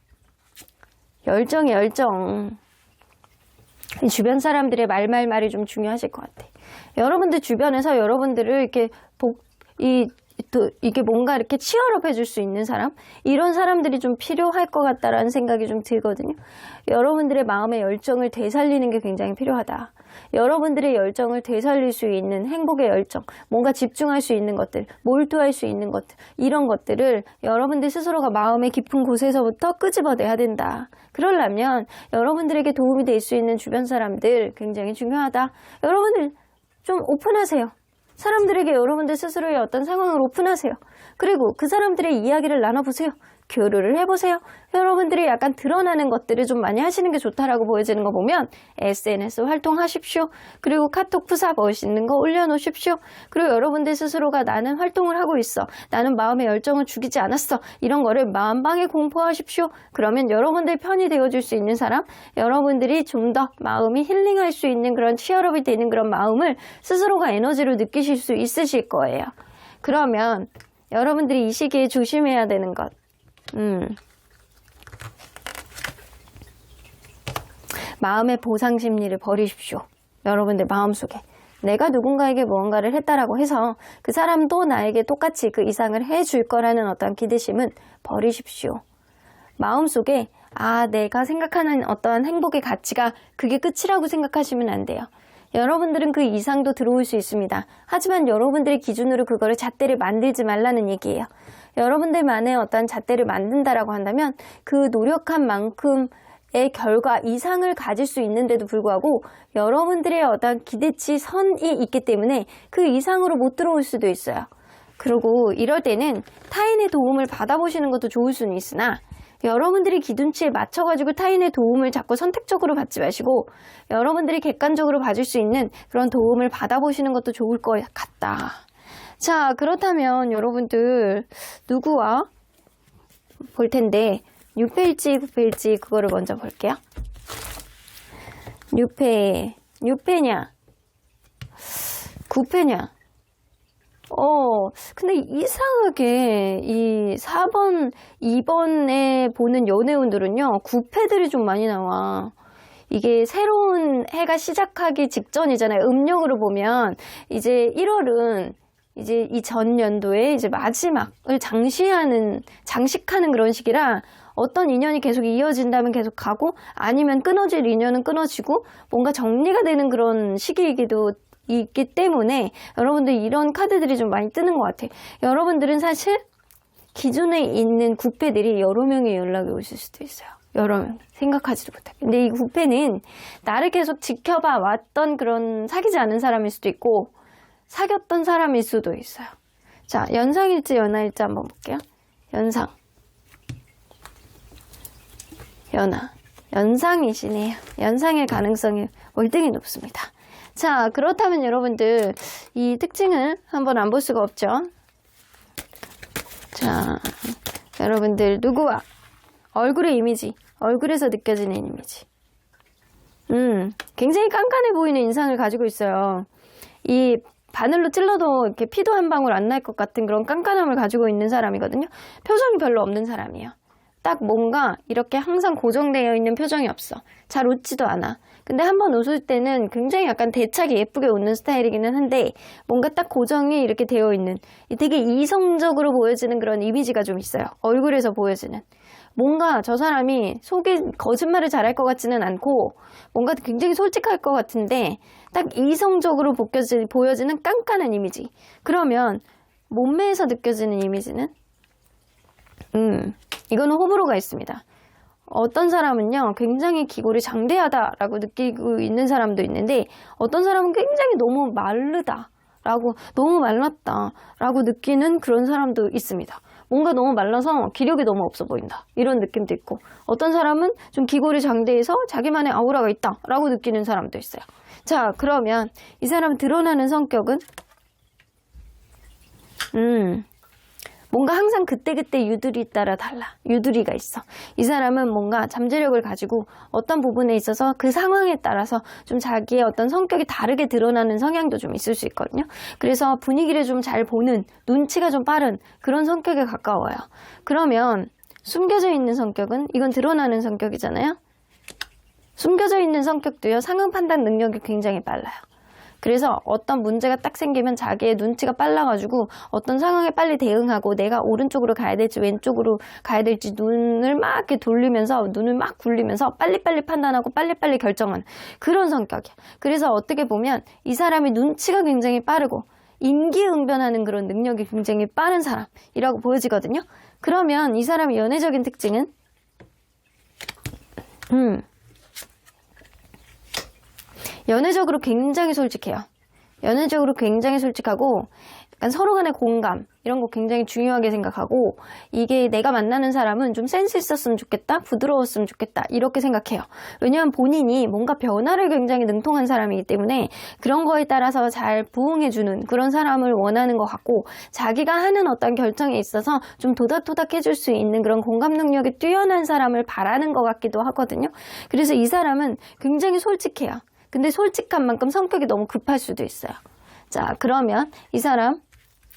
열정. 주변 사람들의 말이 좀 중요하실 것 같아. 여러분들 주변에서 여러분들을 이렇게 이게 뭔가 이렇게 치열업 해줄 수 있는 사람, 이런 사람들이 좀 필요할 것 같다라는 생각이 좀 들거든요. 여러분들의 마음의 열정을 되살리는 게 굉장히 필요하다. 여러분들의 열정을 되살릴 수 있는 행복의 열정, 뭔가 집중할 수 있는 것들, 몰두할 수 있는 것들, 이런 것들을 여러분들 스스로가 마음의 깊은 곳에서부터 끄집어내야 된다. 그러려면 여러분들에게 도움이 될 수 있는 주변 사람들 굉장히 중요하다. 여러분들 좀 오픈하세요. 사람들에게 여러분들 스스로의 어떤 상황을 오픈하세요. 그리고 그 사람들의 이야기를 나눠보세요. 교류를 해보세요. 여러분들이 약간 드러나는 것들을 좀 많이 하시는 게 좋다라고 보여지는 거 보면 SNS 활동하십시오. 그리고 카톡 프사 멋있는 거 올려놓으십시오. 그리고 여러분들 스스로가 나는 활동을 하고 있어, 나는 마음의 열정을 죽이지 않았어, 이런 거를 마음방에 공포하십시오. 그러면 여러분들 편이 되어줄 수 있는 사람, 여러분들이 좀 더 마음이 힐링할 수 있는 그런 치열업이 되는 그런 마음을 스스로가 에너지로 느끼실 수 있으실 거예요. 그러면 여러분들이 이 시기에 조심해야 되는 것, 마음의 보상 심리를 버리십시오. 여러분들 마음속에 내가 누군가에게 무언가를 했다라고 해서 그 사람도 나에게 똑같이 그 이상을 해줄 거라는 어떤 기대심은 버리십시오. 마음속에 내가 생각하는 어떠한 행복의 가치가 그게 끝이라고 생각하시면 안 돼요. 여러분들은 그 이상도 들어올 수 있습니다. 하지만 여러분들의 기준으로 그거를 잣대를 만들지 말라는 얘기예요. 여러분들만의 어떤 잣대를 만든다라고 한다면 그 노력한 만큼의 결과 이상을 가질 수 있는데도 불구하고 여러분들의 어떤 기대치 선이 있기 때문에 그 이상으로 못 들어올 수도 있어요. 그리고 이럴 때는 타인의 도움을 받아보시는 것도 좋을 수는 있으나, 여러분들이 기준치에 맞춰가지고 타인의 도움을 자꾸 선택적으로 받지 마시고 여러분들이 객관적으로 봐줄 수 있는 그런 도움을 받아보시는 것도 좋을 것 같다. 자, 그렇다면 여러분들 누구와 볼 텐데 6패일지 9패일지 그거를 먼저 볼게요. 6패냐 9패냐. 근데 이상하게 이 4번, 2번에 보는 연애운들은요, 9패들이 좀 많이 나와. 이게 새로운 해가 시작하기 직전이잖아요. 음력으로 보면 이제 1월은 이제 이 전 연도의 이제 마지막을 장식하는 그런 시기라, 어떤 인연이 계속 이어진다면 계속 가고, 아니면 끊어질 인연은 끊어지고, 뭔가 정리가 되는 그런 시기이기도 있기 때문에 여러분들 이런 카드들이 좀 많이 뜨는 것 같아요. 여러분들은 사실 기존에 있는 구패들이 여러 명의 연락이 오실 수도 있어요. 여러 명. 생각하지도 못하게. 근데 이 구패는 나를 계속 지켜봐 왔던 그런 사귀지 않은 사람일 수도 있고 사귀었던 사람일 수도 있어요. 자, 연상일지 연하일지 한번 볼게요. 연상. 연하. 연상이시네요. 연상일 가능성이 월등히 높습니다. 자, 그렇다면 여러분들 이 특징을 한번 안 볼 수가 없죠. 자, 여러분들 누구와 얼굴의 이미지, 얼굴에서 느껴지는 이미지. 굉장히 깐깐해 보이는 인상을 가지고 있어요. 이 바늘로 찔러도 이렇게 피도 한 방울 안 날 것 같은 그런 깐깐함을 가지고 있는 사람이거든요. 표정이 별로 없는 사람이에요. 딱 뭔가 이렇게 항상 고정되어 있는 표정이 없어. 잘 웃지도 않아. 근데 한번 웃을 때는 굉장히 약간 대차게 예쁘게 웃는 스타일이기는 한데 뭔가 딱 고정이 이렇게 되어 있는 되게 이성적으로 보여지는 그런 이미지가 좀 있어요. 얼굴에서 보여지는. 뭔가 저 사람이 속에 거짓말을 잘할 것 같지는 않고 뭔가 굉장히 솔직할 것 같은데 딱 이성적으로 보여지는 깐깐한 이미지. 그러면 몸매에서 느껴지는 이미지는 이거는 호불호가 있습니다. 어떤 사람은요 굉장히 기골이 장대하다라고 느끼고 있는 사람도 있는데 어떤 사람은 굉장히 너무 마르다라고 너무 말랐다라고 느끼는 그런 사람도 있습니다. 뭔가 너무 말라서 기력이 너무 없어 보인다 이런 느낌도 있고 어떤 사람은 좀 기골이 장대해서 자기만의 아우라가 있다라고 느끼는 사람도 있어요. 자, 그러면 이 사람 드러나는 성격은 뭔가 항상 그때그때 유두리 따라 달라. 유두리가 있어. 이 사람은 뭔가 잠재력을 가지고 어떤 부분에 있어서 그 상황에 따라서 좀 자기의 어떤 성격이 다르게 드러나는 성향도 좀 있을 수 있거든요. 그래서 분위기를 좀 잘 보는, 눈치가 좀 빠른 그런 성격에 가까워요. 그러면 숨겨져 있는 성격은 이건 드러나는 성격이잖아요. 숨겨져 있는 성격도요. 상황 판단 능력이 굉장히 빨라요. 그래서 어떤 문제가 딱 생기면 자기의 눈치가 빨라가지고 어떤 상황에 빨리 대응하고 내가 오른쪽으로 가야 될지 왼쪽으로 가야 될지 눈을 막 이렇게 돌리면서 눈을 막 굴리면서 빨리빨리 판단하고 빨리빨리 결정하는 그런 성격이야. 그래서 어떻게 보면 이 사람이 눈치가 굉장히 빠르고 임기응변하는 그런 능력이 굉장히 빠른 사람이라고 보여지거든요. 그러면 이 사람의 연애적인 특징은 연애적으로 굉장히 솔직해요. 연애적으로 굉장히 솔직하고 약간 서로 간의 공감 이런 거 굉장히 중요하게 생각하고 이게 내가 만나는 사람은 좀 센스 있었으면 좋겠다, 부드러웠으면 좋겠다 이렇게 생각해요. 왜냐하면 본인이 뭔가 변화를 굉장히 능통한 사람이기 때문에 그런 거에 따라서 잘 부응해주는 그런 사람을 원하는 것 같고 자기가 하는 어떤 결정에 있어서 좀 도닥도닥 해줄 수 있는 그런 공감 능력이 뛰어난 사람을 바라는 것 같기도 하거든요. 그래서 이 사람은 굉장히 솔직해요. 근데 솔직한 만큼 성격이 너무 급할 수도 있어요. 자, 그러면 이 사람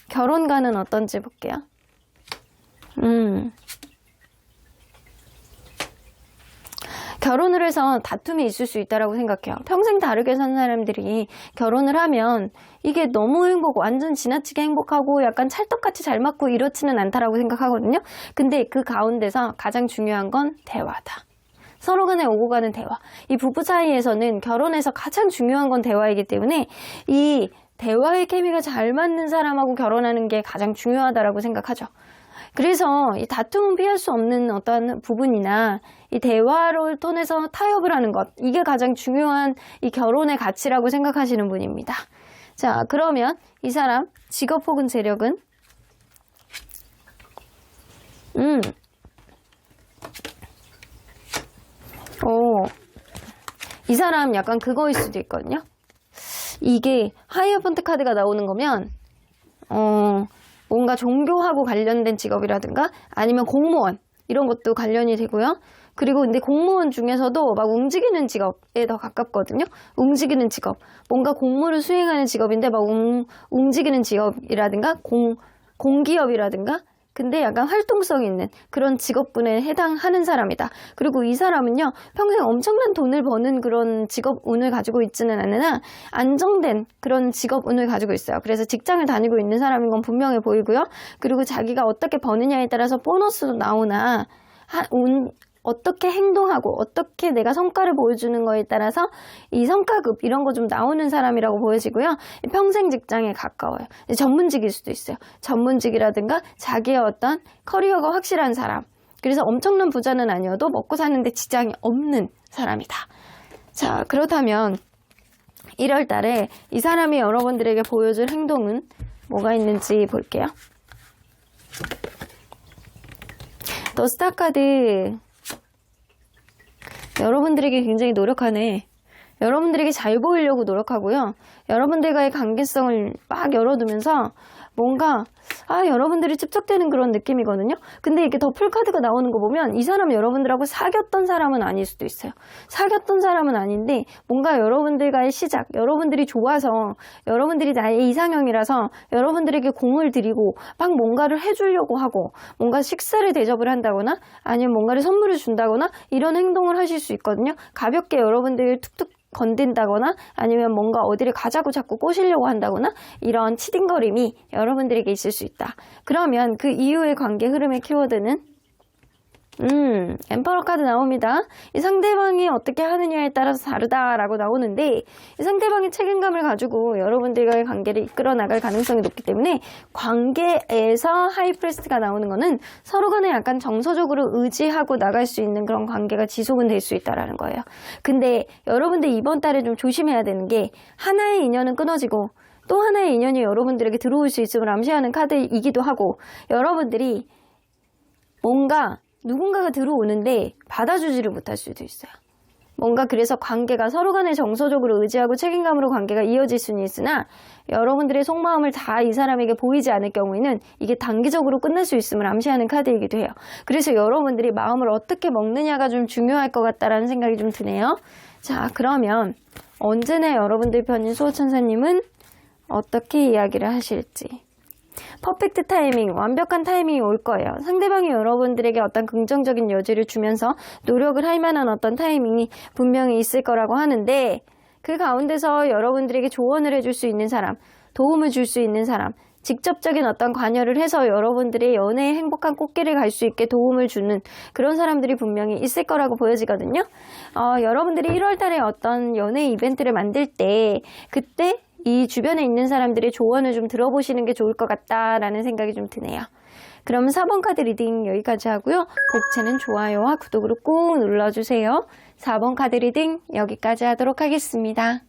결혼관은 어떤지 볼게요. 결혼을 해서 다툼이 있을 수 있다고 생각해요. 평생 다르게 산 사람들이 결혼을 하면 이게 너무 완전 지나치게 행복하고 약간 찰떡같이 잘 맞고 이렇지는 않다라고 생각하거든요. 근데 그 가운데서 가장 중요한 건 대화다. 서로 간에 오고 가는 대화. 이 부부 사이에서는 결혼에서 가장 중요한 건 대화이기 때문에 이 대화의 케미가 잘 맞는 사람하고 결혼하는 게 가장 중요하다고 생각하죠. 그래서 이 다툼은 피할 수 없는 어떤 부분이나 이 대화를 통해서 타협을 하는 것. 이게 가장 중요한 이 결혼의 가치라고 생각하시는 분입니다. 자, 그러면 이 사람 직업 혹은 재력은 이 사람 약간 그거일 수도 있거든요. 이게 하이어폰트 카드가 나오는 거면 뭔가 종교하고 관련된 직업이라든가 아니면 공무원 이런 것도 관련이 되고요. 그리고 근데 공무원 중에서도 막 움직이는 직업에 더 가깝거든요. 움직이는 직업. 뭔가 공무를 수행하는 직업인데 막 움직이는 직업이라든가 공기업이라든가 근데 약간 활동성 있는 그런 직업군에 해당하는 사람이다. 그리고 이 사람은요, 평생 엄청난 돈을 버는 그런 직업운을 가지고 있지는 않으나 안정된 그런 직업운을 가지고 있어요. 그래서 직장을 다니고 있는 사람인 건 분명해 보이고요. 그리고 자기가 어떻게 버느냐에 따라서 보너스도 나오나 어떻게 행동하고 어떻게 내가 성과를 보여주는 거에 따라서 이 성과급 이런 거 좀 나오는 사람이라고 보여지고요. 평생 직장에 가까워요. 전문직일 수도 있어요. 전문직이라든가 자기의 어떤 커리어가 확실한 사람. 그래서 엄청난 부자는 아니어도 먹고 사는데 지장이 없는 사람이다. 자, 그렇다면 1월 달에 이 사람이 여러분들에게 보여줄 행동은 뭐가 있는지 볼게요. 더 스타 카드. 여러분들에게 굉장히 노력하네. 여러분들에게 잘 보이려고 노력하고요. 여러분들과의 관계성을 막 열어두면서 뭔가 여러분들이 찝쩍대는 그런 느낌이거든요. 근데 이렇게 더 풀카드가 나오는 거 보면 이 사람 여러분들하고 사귀었던 사람은 아닐 수도 있어요. 사귀었던 사람은 아닌데 뭔가 여러분들과의 시작, 여러분들이 좋아서 여러분들이 나의 이상형이라서 여러분들에게 공을 들이고 막 뭔가를 해주려고 하고 뭔가 식사를 대접을 한다거나 아니면 뭔가를 선물을 준다거나 이런 행동을 하실 수 있거든요. 가볍게 여러분들 툭툭 건든다거나 아니면 뭔가 어디를 가자고 자꾸 꼬시려고 한다거나 이런 치딩거림이 여러분들에게 있을 수 있다. 그러면 그 이후의 관계 흐름의 키워드는 엠퍼러 카드 나옵니다. 이 상대방이 어떻게 하느냐에 따라서 다르다라고 나오는데 이 상대방의 책임감을 가지고 여러분들과의 관계를 이끌어 나갈 가능성이 높기 때문에 관계에서 하이프리스트가 나오는 거는 서로 간에 약간 정서적으로 의지하고 나갈 수 있는 그런 관계가 지속은 될 수 있다라는 거예요. 근데 여러분들 이번 달에 좀 조심해야 되는 게 하나의 인연은 끊어지고 또 하나의 인연이 여러분들에게 들어올 수 있음을 암시하는 카드이기도 하고 여러분들이 뭔가 누군가가 들어오는데 받아주지를 못할 수도 있어요. 뭔가 그래서 관계가 서로 간에 정서적으로 의지하고 책임감으로 관계가 이어질 수는 있으나 여러분들의 속마음을 다 이 사람에게 보이지 않을 경우에는 이게 단기적으로 끝날 수 있음을 암시하는 카드이기도 해요. 그래서 여러분들이 마음을 어떻게 먹느냐가 좀 중요할 것 같다라는 생각이 좀 드네요. 자, 그러면 언제나 여러분들 편인 수호천사님은 어떻게 이야기를 하실지. 퍼펙트 타이밍, 완벽한 타이밍이 올 거예요. 상대방이 여러분들에게 어떤 긍정적인 여지를 주면서 노력을 할 만한 어떤 타이밍이 분명히 있을 거라고 하는데 그 가운데서 여러분들에게 조언을 해줄 수 있는 사람, 도움을 줄 수 있는 사람, 직접적인 어떤 관여를 해서 여러분들의 연애의 행복한 꽃길을 갈 수 있게 도움을 주는 그런 사람들이 분명히 있을 거라고 보여지거든요. 여러분들이 1월 달에 어떤 연애 이벤트를 만들 때 그때 이 주변에 있는 사람들의 조언을 좀 들어보시는 게 좋을 것 같다라는 생각이 좀 드네요. 그럼 4번 카드 리딩 여기까지 하고요. 복채는 좋아요와 구독으로 꾹 눌러주세요. 4번 카드 리딩 여기까지 하도록 하겠습니다.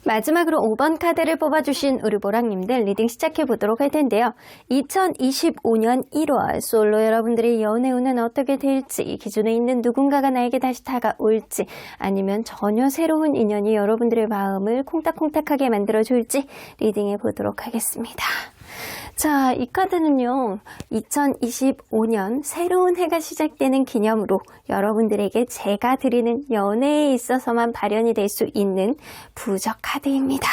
마지막으로 5번 카드를 뽑아주신 우리 보랑님들 리딩 시작해보도록 할 텐데요. 2025년 1월 솔로 여러분들의 연애운은 어떻게 될지, 기존에 있는 누군가가 나에게 다시 다가올지, 아니면 전혀 새로운 인연이 여러분들의 마음을 콩닥콩닥하게 만들어줄지 리딩해보도록 하겠습니다. 자, 이 카드는요, 2025년 새로운 해가 시작되는 기념으로 여러분들에게 제가 드리는 연애에 있어서만 발현이 될 수 있는 부적 카드입니다.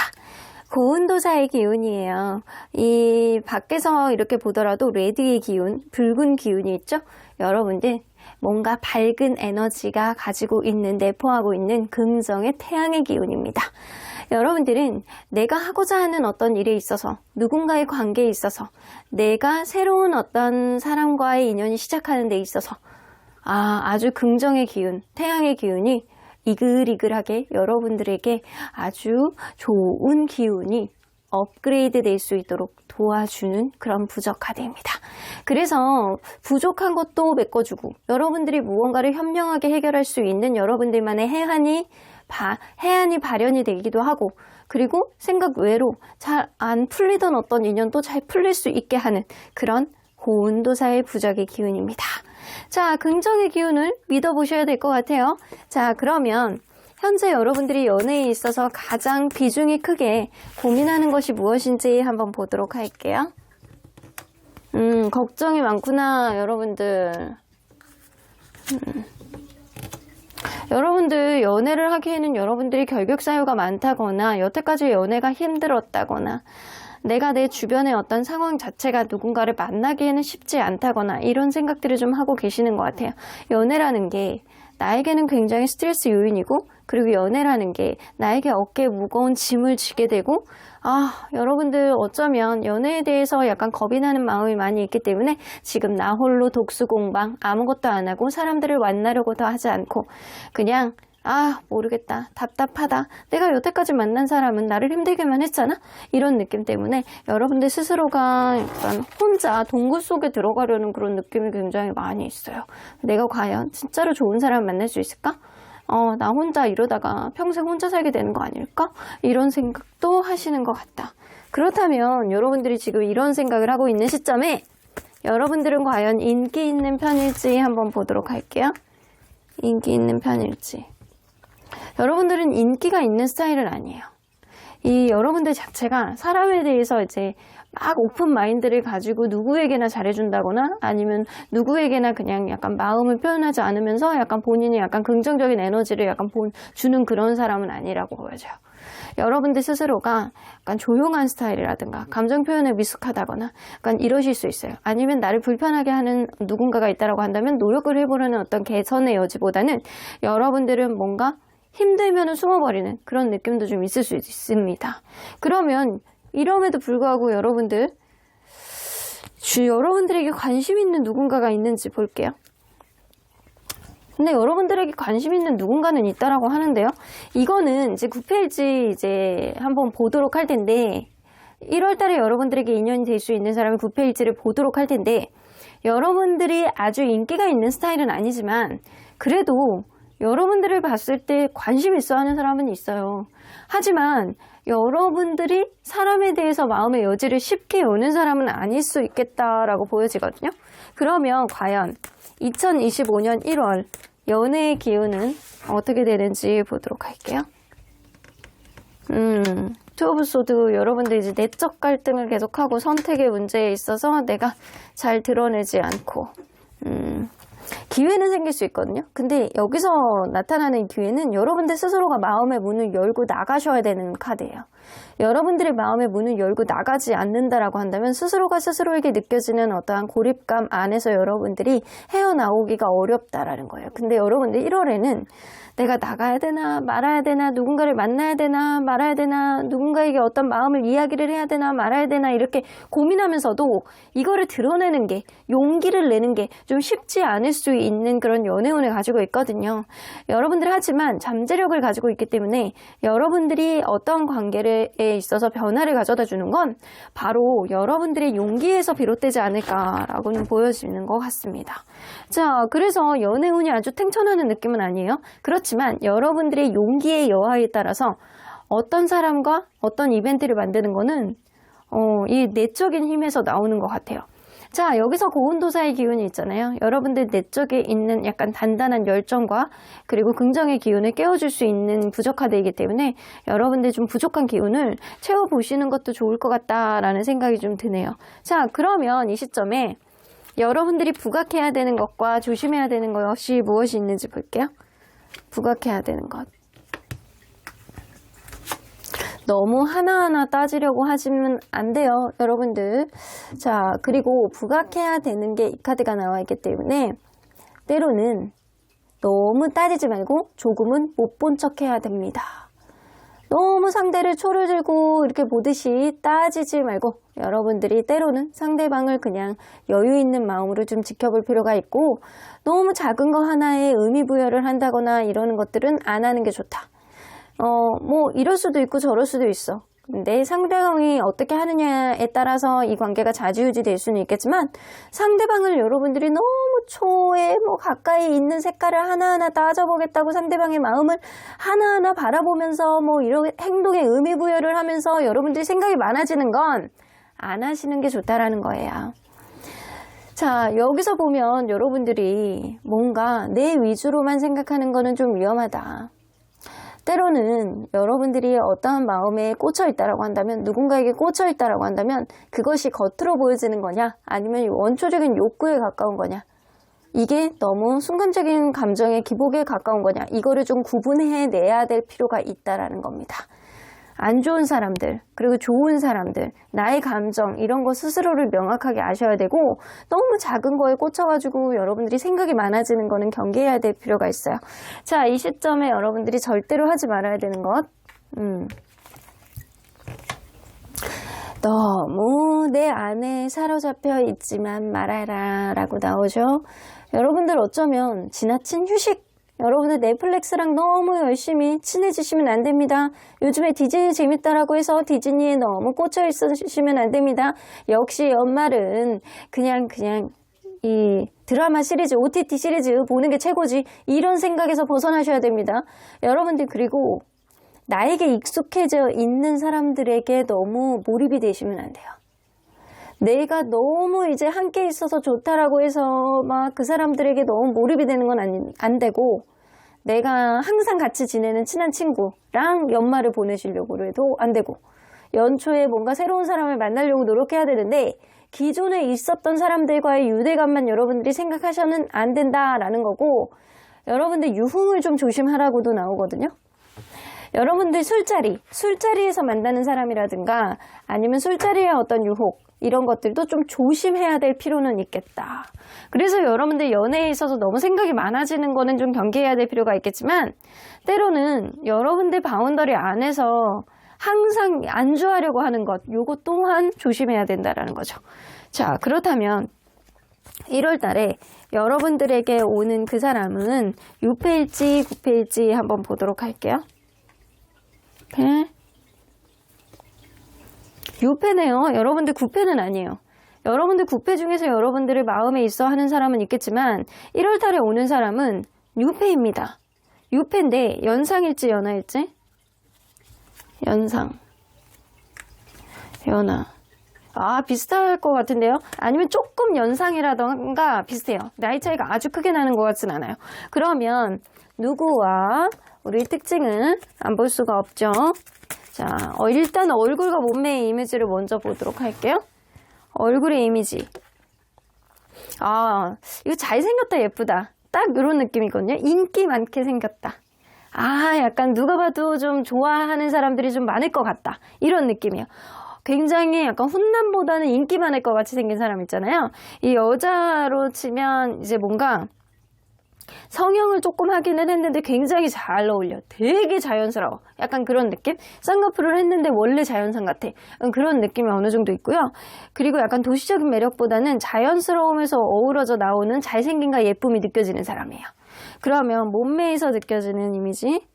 고운도사의 기운이에요. 이 밖에서 이렇게 보더라도 레드의 기운, 붉은 기운이 있죠? 여러분들 뭔가 밝은 에너지가 가지고 있는, 내포하고 있는 긍정의 태양의 기운입니다. 여러분들은 내가 하고자 하는 어떤 일에 있어서, 누군가의 관계에 있어서, 내가 새로운 어떤 사람과의 인연이 시작하는 데 있어서 아주 긍정의 기운, 태양의 기운이 이글이글하게 여러분들에게 아주 좋은 기운이 업그레이드 될 수 있도록 도와주는 그런 부적 카드입니다. 그래서 부족한 것도 메꿔주고 여러분들이 무언가를 현명하게 해결할 수 있는 여러분들만의 해안이 발현이 되기도 하고, 그리고 생각 외로 잘 안 풀리던 어떤 인연도 잘 풀릴 수 있게 하는 그런 고운도사의 부적의 기운입니다. 자, 긍정의 기운을 믿어보셔야 될 것 같아요. 자, 그러면 현재 여러분들이 연애에 있어서 가장 비중이 크게 고민하는 것이 무엇인지 한번 보도록 할게요. 걱정이 많구나, 여러분들. 여러분들 연애를 하기에는 여러분들이 결격 사유가 많다거나 여태까지 연애가 힘들었다거나 내가 내 주변의 어떤 상황 자체가 누군가를 만나기에는 쉽지 않다거나 이런 생각들을 좀 하고 계시는 것 같아요. 연애라는 게 나에게는 굉장히 스트레스 요인이고 그리고 연애라는 게 나에게 어깨에 무거운 짐을 지게 되고, 여러분들 어쩌면 연애에 대해서 약간 겁이 나는 마음이 많이 있기 때문에 지금 나 홀로 독수공방, 아무것도 안 하고 사람들을 만나려고도 하지 않고 그냥 모르겠다, 답답하다, 내가 여태까지 만난 사람은 나를 힘들게만 했잖아, 이런 느낌 때문에 여러분들 스스로가 약간 혼자 동굴 속에 들어가려는 그런 느낌이 굉장히 많이 있어요. 내가 과연 진짜로 좋은 사람 만날 수 있을까? 나 혼자 이러다가 평생 혼자 살게 되는 거 아닐까? 이런 생각도 하시는 것 같다. 그렇다면 여러분들이 지금 이런 생각을 하고 있는 시점에 여러분들은 과연 인기 있는 편일지 한번 보도록 할게요. 인기 있는 편일지. 여러분들은 인기가 있는 스타일은 아니에요. 이 여러분들 자체가 사람에 대해서 이제 막 오픈 마인드를 가지고 누구에게나 잘해준다거나 아니면 누구에게나 그냥 약간 마음을 표현하지 않으면서 약간 본인이 약간 긍정적인 에너지를 약간 주는 그런 사람은 아니라고 보여져요. 여러분들 스스로가 약간 조용한 스타일이라든가 감정 표현에 미숙하다거나 약간 이러실 수 있어요. 아니면 나를 불편하게 하는 누군가가 있다고 한다면 노력을 해보려는 어떤 개선의 여지보다는 여러분들은 뭔가 힘들면 숨어버리는 그런 느낌도 좀 있을 수 있습니다. 그러면 이럼에도 불구하고 여러분들에게 관심 있는 누군가가 있는지 볼게요. 근데 여러분들에게 관심 있는 누군가는 있다라고 하는데요. 이거는 이제 9페이지 이제 한번 보도록 할 텐데 1월 달에 여러분들에게 인연이 될 수 있는 사람의 9페이지를 보도록 할 텐데 여러분들이 아주 인기가 있는 스타일은 아니지만 그래도 여러분들을 봤을 때 관심 있어 하는 사람은 있어요. 하지만 여러분들이 사람에 대해서 마음의 여지를 쉽게 여는 사람은 아닐 수 있겠다라고 보여지거든요. 그러면 과연 2025년 1월 연애의 기운은 어떻게 되는지 보도록 할게요. 투 오브 소드, 여러분들 이제 내적 갈등을 계속하고 선택의 문제에 있어서 내가 잘 드러내지 않고 기회는 생길 수 있거든요. 근데 여기서 나타나는 기회는 여러분들 스스로가 마음의 문을 열고 나가셔야 되는 카드예요. 여러분들의 마음의 문을 열고 나가지 않는다라고 한다면 스스로가 스스로에게 느껴지는 어떠한 고립감 안에서 여러분들이 헤어나오기가 어렵다라는 거예요. 근데 여러분들 1월에는 내가 나가야 되나 말아야 되나, 누군가를 만나야 되나 말아야 되나, 누군가에게 어떤 마음을 이야기를 해야 되나 말아야 되나 이렇게 고민하면서도 이거를 드러내는 게, 용기를 내는 게 좀 쉽지 않을 수 있는 그런 연애운을 가지고 있거든요. 여러분들 하지만 잠재력을 가지고 있기 때문에 여러분들이 어떤 관계에 있어서 변화를 가져다 주는 건 바로 여러분들의 용기에서 비롯되지 않을까라고는 보여지는 것 같습니다. 자, 그래서 연애운이 아주 탱천하는 느낌은 아니에요. 그렇지만 여러분들의 용기의 여하에 따라서 어떤 사람과 어떤 이벤트를 만드는 거는 이 내적인 힘에서 나오는 것 같아요. 자, 여기서 고운도사의 기운이 있잖아요. 여러분들 내적에 있는 약간 단단한 열정과 그리고 긍정의 기운을 깨워줄 수 있는 부적카드이기 때문에 여러분들 좀 부족한 기운을 채워보시는 것도 좋을 것 같다라는 생각이 좀 드네요. 자, 그러면 이 시점에 여러분들이 부각해야 되는 것과 조심해야 되는 것이 무엇이 있는지 볼게요. 부각해야 되는 것. 너무 하나하나 따지려고 하시면 안 돼요, 여러분들. 자, 그리고 부각해야 되는 게 이 카드가 나와 있기 때문에 때로는 너무 따지지 말고 조금은 못 본 척 해야 됩니다. 너무 상대를 초를 들고 이렇게 보듯이 따지지 말고 여러분들이 때로는 상대방을 그냥 여유 있는 마음으로 좀 지켜볼 필요가 있고, 너무 작은 거 하나에 의미 부여를 한다거나 이러는 것들은 안 하는 게 좋다. 뭐 이럴 수도 있고 저럴 수도 있어. 근데 상대방이 어떻게 하느냐에 따라서 이 관계가 좌지우지 될 수는 있겠지만, 상대방을 여러분들이 너무 초에 뭐 가까이 있는 색깔을 하나하나 따져보겠다고 상대방의 마음을 하나하나 바라보면서 뭐 이런 행동에 의미 부여를 하면서 여러분들이 생각이 많아지는 건 안 하시는 게 좋다라는 거예요. 자, 여기서 보면 여러분들이 뭔가 내 위주로만 생각하는 거는 좀 위험하다. 때로는 여러분들이 어떠한 마음에 꽂혀 있다라고 한다면, 누군가에게 꽂혀 있다라고 한다면 그것이 겉으로 보여지는 거냐 아니면 원초적인 욕구에 가까운 거냐, 이게 너무 순간적인 감정의 기복에 가까운 거냐, 이거를 좀 구분해내야 될 필요가 있다라는 겁니다. 안 좋은 사람들, 그리고 좋은 사람들, 나의 감정 이런 거 스스로를 명확하게 아셔야 되고 너무 작은 거에 꽂혀가지고 여러분들이 생각이 많아지는 거는 경계해야 될 필요가 있어요. 자, 이 시점에 여러분들이 절대로 하지 말아야 되는 것. 너무 내 안에 사로잡혀 있지만 말아라 라고 나오죠. 여러분들 어쩌면 지나친 휴식, 여러분들 넷플릭스랑 너무 열심히 친해지시면 안 됩니다. 요즘에 디즈니 재밌다라고 해서 디즈니에 너무 꽂혀 있으시면 안 됩니다. 역시 연말은 그냥 이 드라마 시리즈, OTT 시리즈 보는 게 최고지, 이런 생각에서 벗어나셔야 됩니다. 여러분들 그리고 나에게 익숙해져 있는 사람들에게 너무 몰입이 되시면 안 돼요. 내가 너무 이제 함께 있어서 좋다라고 해서 막 그 사람들에게 너무 몰입이 되는 건 안 되고, 내가 항상 같이 지내는 친한 친구랑 연말을 보내시려고 해도 안 되고, 연초에 뭔가 새로운 사람을 만나려고 노력해야 되는데 기존에 있었던 사람들과의 유대감만 여러분들이 생각하셔는 안 된다라는 거고, 여러분들 유흥을 좀 조심하라고도 나오거든요. 여러분들 술자리에서 만나는 사람이라든가 아니면 술자리의 어떤 유혹, 이런 것들도 좀 조심해야 될 필요는 있겠다. 그래서 여러분들 연애에 있어서 너무 생각이 많아지는 거는 좀 경계해야 될 필요가 있겠지만, 때로는 여러분들 바운더리 안에서 항상 안주하려고 하는 것, 요거 또한 조심해야 된다라는 거죠. 자, 그렇다면 1월 달에 여러분들에게 오는 그 사람은 6패일지 9패일지 한번 보도록 할게요. 6패네요. 여러분들 9패는 아니에요. 여러분들 9패 중에서 여러분들의 마음에 있어 하는 사람은 있겠지만 1월 달에 오는 사람은 6패입니다. 6패인데 연상일지 연하일지? 연하. 아, 비슷할 것 같은데요? 아니면 조금 연상이라던가 비슷해요. 나이 차이가 아주 크게 나는 것 같진 않아요. 그러면 누구와 우리 특징은 안 볼 수가 없죠. 자, 일단 얼굴과 몸매의 이미지를 먼저 보도록 할게요. 얼굴의 이미지. 아, 이거 잘생겼다, 예쁘다. 딱 이런 느낌이거든요. 인기 많게 생겼다. 아, 약간 누가 봐도 좀 좋아하는 사람들이 좀 많을 것 같다, 이런 느낌이에요. 굉장히 약간 훈남보다는 인기 많을 것 같이 생긴 사람 있잖아요. 이 여자로 치면 이제 뭔가 성형을 조금 하기는 했는데 굉장히 잘 어울려. 되게 자연스러워. 약간 그런 느낌? 쌍꺼풀을 했는데 원래 자연상 같아. 그런 느낌이 어느 정도 있고요. 그리고 약간 도시적인 매력보다는 자연스러움에서 어우러져 나오는 잘생김과 예쁨이 느껴지는 사람이에요. 그러면 몸매에서 느껴지는 이미지?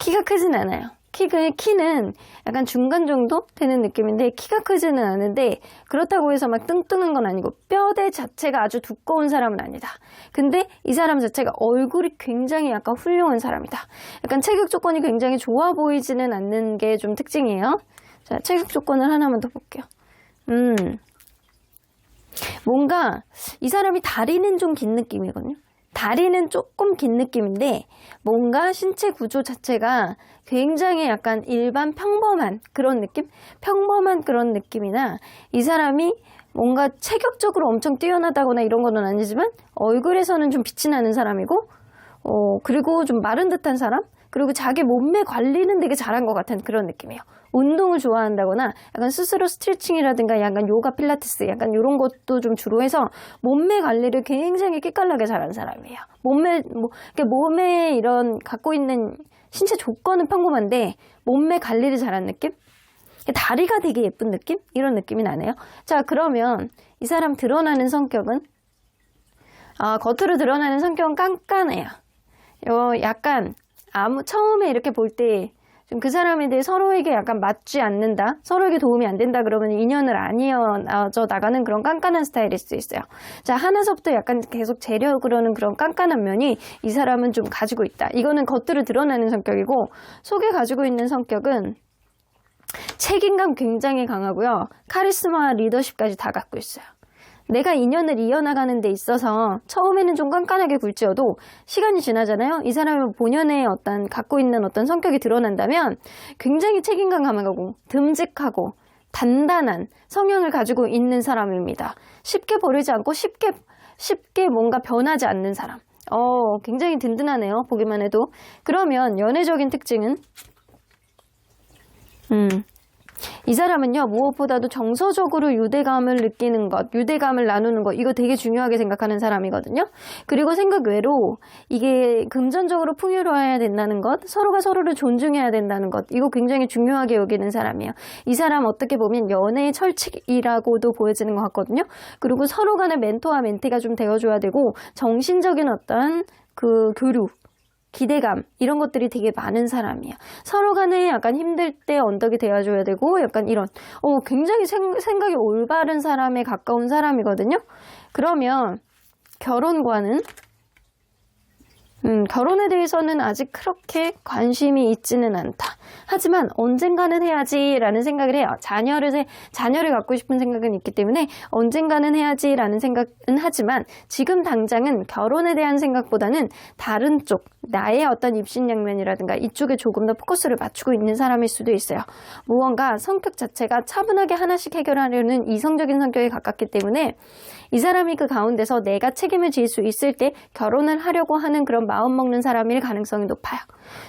키가 크진 않아요. 키는 약간 중간 정도 되는 느낌인데 키가 크지는 않은데, 그렇다고 해서 막 뚱뚱한 건 아니고 뼈대 자체가 아주 두꺼운 사람은 아니다. 근데 이 사람 자체가 얼굴이 굉장히 약간 훌륭한 사람이다. 약간 체격 조건이 굉장히 좋아 보이지는 않는 게 좀 특징이에요. 자, 체격 조건을 하나만 더 볼게요. 뭔가 이 사람이 다리는 좀 긴 느낌이거든요. 다리는 조금 긴 느낌인데 뭔가 신체 구조 자체가 굉장히 약간 일반 평범한 그런 느낌? 평범한 그런 느낌이나, 이 사람이 뭔가 체격적으로 엄청 뛰어나다거나 이런 거는 아니지만 얼굴에서는 좀 빛이 나는 사람이고, 그리고 좀 마른 듯한 사람? 그리고 자기 몸매 관리는 되게 잘한 것 같은 그런 느낌이에요. 운동을 좋아한다거나 약간 스스로 스트레칭이라든가 약간 요가 필라테스 약간 이런 것도 좀 주로 해서 몸매 관리를 굉장히 끼깔나게 잘하는 사람이에요. 몸에 이런 갖고 있는 신체 조건은 평범한데 몸매 관리를 잘하는 느낌? 다리가 되게 예쁜 느낌? 이런 느낌이 나네요. 자, 그러면 이 사람 드러나는 성격은? 겉으로 드러나는 성격은 깐깐해요. 약간 처음에 이렇게 볼 때 좀 그 사람에 대해 서로에게 약간 맞지 않는다, 서로에게 도움이 안 된다 그러면 인연을 안 이어져 나가는 그런 깐깐한 스타일일 수 있어요. 자, 하나서부터 약간 계속 재려고 하는 그런 깐깐한 면이 이 사람은 좀 가지고 있다. 이거는 겉으로 드러나는 성격이고, 속에 가지고 있는 성격은 책임감 굉장히 강하고요. 카리스마와 리더십까지 다 갖고 있어요. 내가 인연을 이어나가는 데 있어서 처음에는 좀 깐깐하게 굴지어도 시간이 지나잖아요. 이 사람의 본연의 갖고 있는 어떤 성격이 드러난다면 굉장히 책임감 강하고 듬직하고 단단한 성향을 가지고 있는 사람입니다. 쉽게 버리지 않고 쉽게 뭔가 변하지 않는 사람. 굉장히 든든하네요. 보기만 해도. 그러면 연애적인 특징은? 이 사람은요, 무엇보다도 정서적으로 유대감을 느끼는 것, 유대감을 나누는 것, 이거 되게 중요하게 생각하는 사람이거든요. 그리고 생각 외로 이게 금전적으로 풍요로워야 된다는 것, 서로가 서로를 존중해야 된다는 것, 이거 굉장히 중요하게 여기는 사람이에요. 이 사람 어떻게 보면 연애의 철칙이라고도 보여지는 것 같거든요. 그리고 서로 간의 멘토와 멘티가 좀 되어줘야 되고, 정신적인 어떤 그 교류, 기대감 이런 것들이 되게 많은 사람이에요. 서로 간에 약간 힘들 때 언덕이 되어줘야 되고 약간 이런 굉장히 생각이 올바른 사람에 가까운 사람이거든요. 그러면 결혼과는 결혼에 대해서는 아직 그렇게 관심이 있지는 않다. 하지만 언젠가는 해야지라는 생각을 해요. 자녀를 갖고 싶은 생각은 있기 때문에 언젠가는 해야지라는 생각은 하지만 지금 당장은 결혼에 대한 생각보다는 다른 쪽, 나의 어떤 입신양면이라든가 이쪽에 조금 더 포커스를 맞추고 있는 사람일 수도 있어요. 무언가 성격 자체가 차분하게 하나씩 해결하려는 이성적인 성격에 가깝기 때문에 이 사람이 그 가운데서 내가 책임을 질 수 있을 때 결혼을 하려고 하는 그런 마음 먹는 사람일 가능성이 높아요.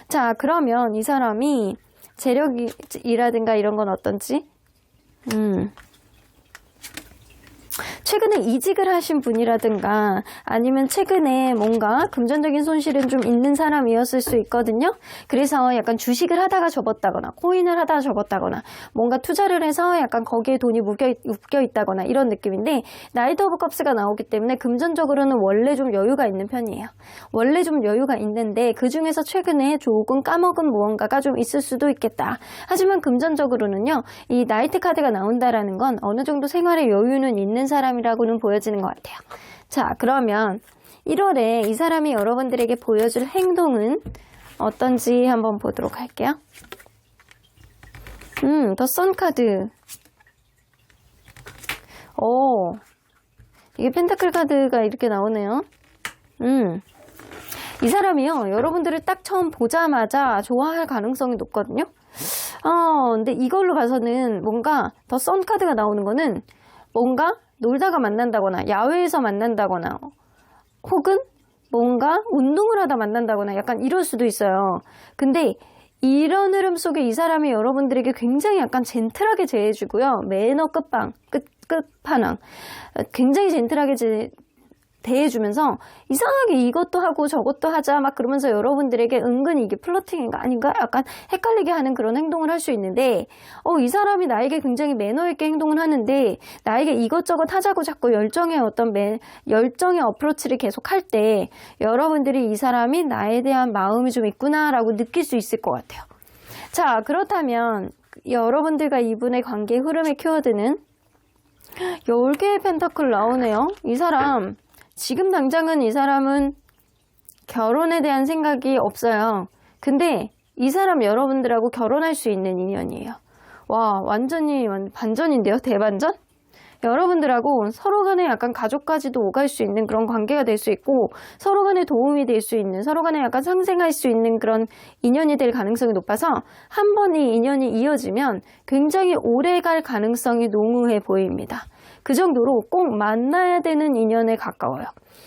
자, 그러면 이 사람이 재력이라든가 이런 건 어떤지? 최근에 이직을 하신 분이라든가 아니면 최근에 뭔가 금전적인 손실은 좀 있는 사람이었을 수 있거든요. 그래서 약간 주식을 하다가 접었다거나 코인을 하다가 접었다거나 뭔가 투자를 해서 약간 거기에 돈이 묶여 있다거나 이런 느낌인데 나이트 오브 컵스가 나오기 때문에 금전적으로는 원래 좀 여유가 있는 편이에요. 원래 좀 여유가 있는데 그 중에서 최근에 조금 까먹은 무언가가 좀 있을 수도 있겠다. 하지만 금전적으로는요. 이 나이트 카드가 나온다라는 건 어느 정도 생활에 여유는 있는 사람이라고는 보여지는 것 같아요. 자, 그러면 1월에 이 사람이 여러분들에게 보여줄 행동은 어떤지 한번 보도록 할게요. 더 선 카드. 이게 펜타클 카드가 이렇게 나오네요. 이 사람이요, 여러분들을 딱 처음 보자마자 좋아할 가능성이 높거든요. 근데 이걸로 봐서는 뭔가 더 선 카드가 나오는 거는 뭔가 놀다가 만난다거나 야외에서 만난다거나 혹은 뭔가 운동을 하다 만난다거나 약간 이럴 수도 있어요. 근데 이런 흐름 속에 이 사람이 여러분들에게 굉장히 약간 젠틀하게 대해주고요. 매너 끝판왕. 굉장히 젠틀하게 대해주면서 이상하게 이것도 하고 저것도 하자 막 그러면서 여러분들에게 은근히 이게 플러팅인가 아닌가 약간 헷갈리게 하는 그런 행동을 할 수 있는데 이 사람이 나에게 굉장히 매너 있게 행동을 하는데 나에게 이것저것 하자고 자꾸 열정의 어프로치를 계속 할 때 여러분들이 이 사람이 나에 대한 마음이 좀 있구나라고 느낄 수 있을 것 같아요. 자, 그렇다면 여러분들과 이분의 관계 흐름의 키워드는 10개의 펜타클 나오네요. 이 사람 지금 당장은 이 사람은 결혼에 대한 생각이 없어요. 근데 이 사람 여러분들하고 결혼할 수 있는 인연이에요. 와, 완전히 반전인데요? 대반전? 여러분들하고 서로 간에 약간 가족까지도 오갈 수 있는 그런 관계가 될 수 있고 서로 간에 도움이 될 수 있는 서로 간에 약간 상생할 수 있는 그런 인연이 될 가능성이 높아서 한 번 이 인연이 이어지면 굉장히 오래 갈 가능성이 농후해 보입니다. 그 정도로 꼭 만나야 되는 인연에 가까워요.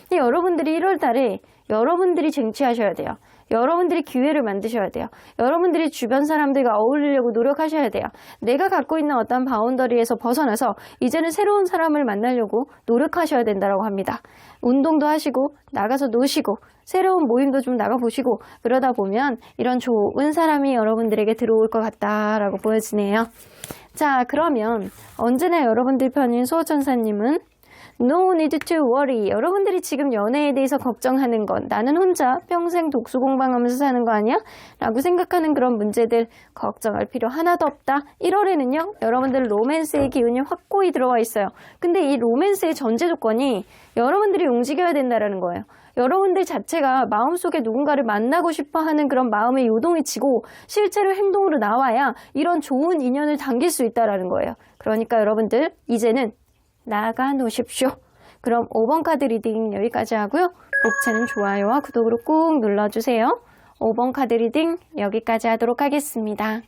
근데 여러분들이 1월 달에 여러분들이 쟁취하셔야 돼요. 여러분들이 기회를 만드셔야 돼요. 여러분들이 주변 사람들과 어울리려고 노력하셔야 돼요. 내가 갖고 있는 어떤 바운더리에서 벗어나서 이제는 새로운 사람을 만나려고 노력하셔야 된다고 합니다. 운동도 하시고 나가서 노시고 새로운 모임도 좀 나가보시고 그러다 보면 이런 좋은 사람이 여러분들에게 들어올 것 같다라고 보여지네요. 자, 그러면 언제나 여러분들 편인 수호천사님은 No need to worry. 여러분들이 지금 연애에 대해서 걱정하는 건 나는 혼자 평생 독수 공방하면서 사는 거 아니야? 라고 생각하는 그런 문제들 걱정할 필요 하나도 없다. 1월에는요. 여러분들 로맨스의 기운이 확고히 들어와 있어요. 근데 이 로맨스의 전제 조건이 여러분들이 움직여야 된다는 거예요. 여러분들 자체가 마음속에 누군가를 만나고 싶어하는 그런 마음의 요동이 치고 실제로 행동으로 나와야 이런 좋은 인연을 당길 수 있다는 거예요. 그러니까 여러분들 이제는 나가 놓으십시오. 그럼 5번 카드 리딩 여기까지 하고요. 목차는 좋아요와 구독으로 꾹 눌러주세요. 5번 카드 리딩 여기까지 하도록 하겠습니다.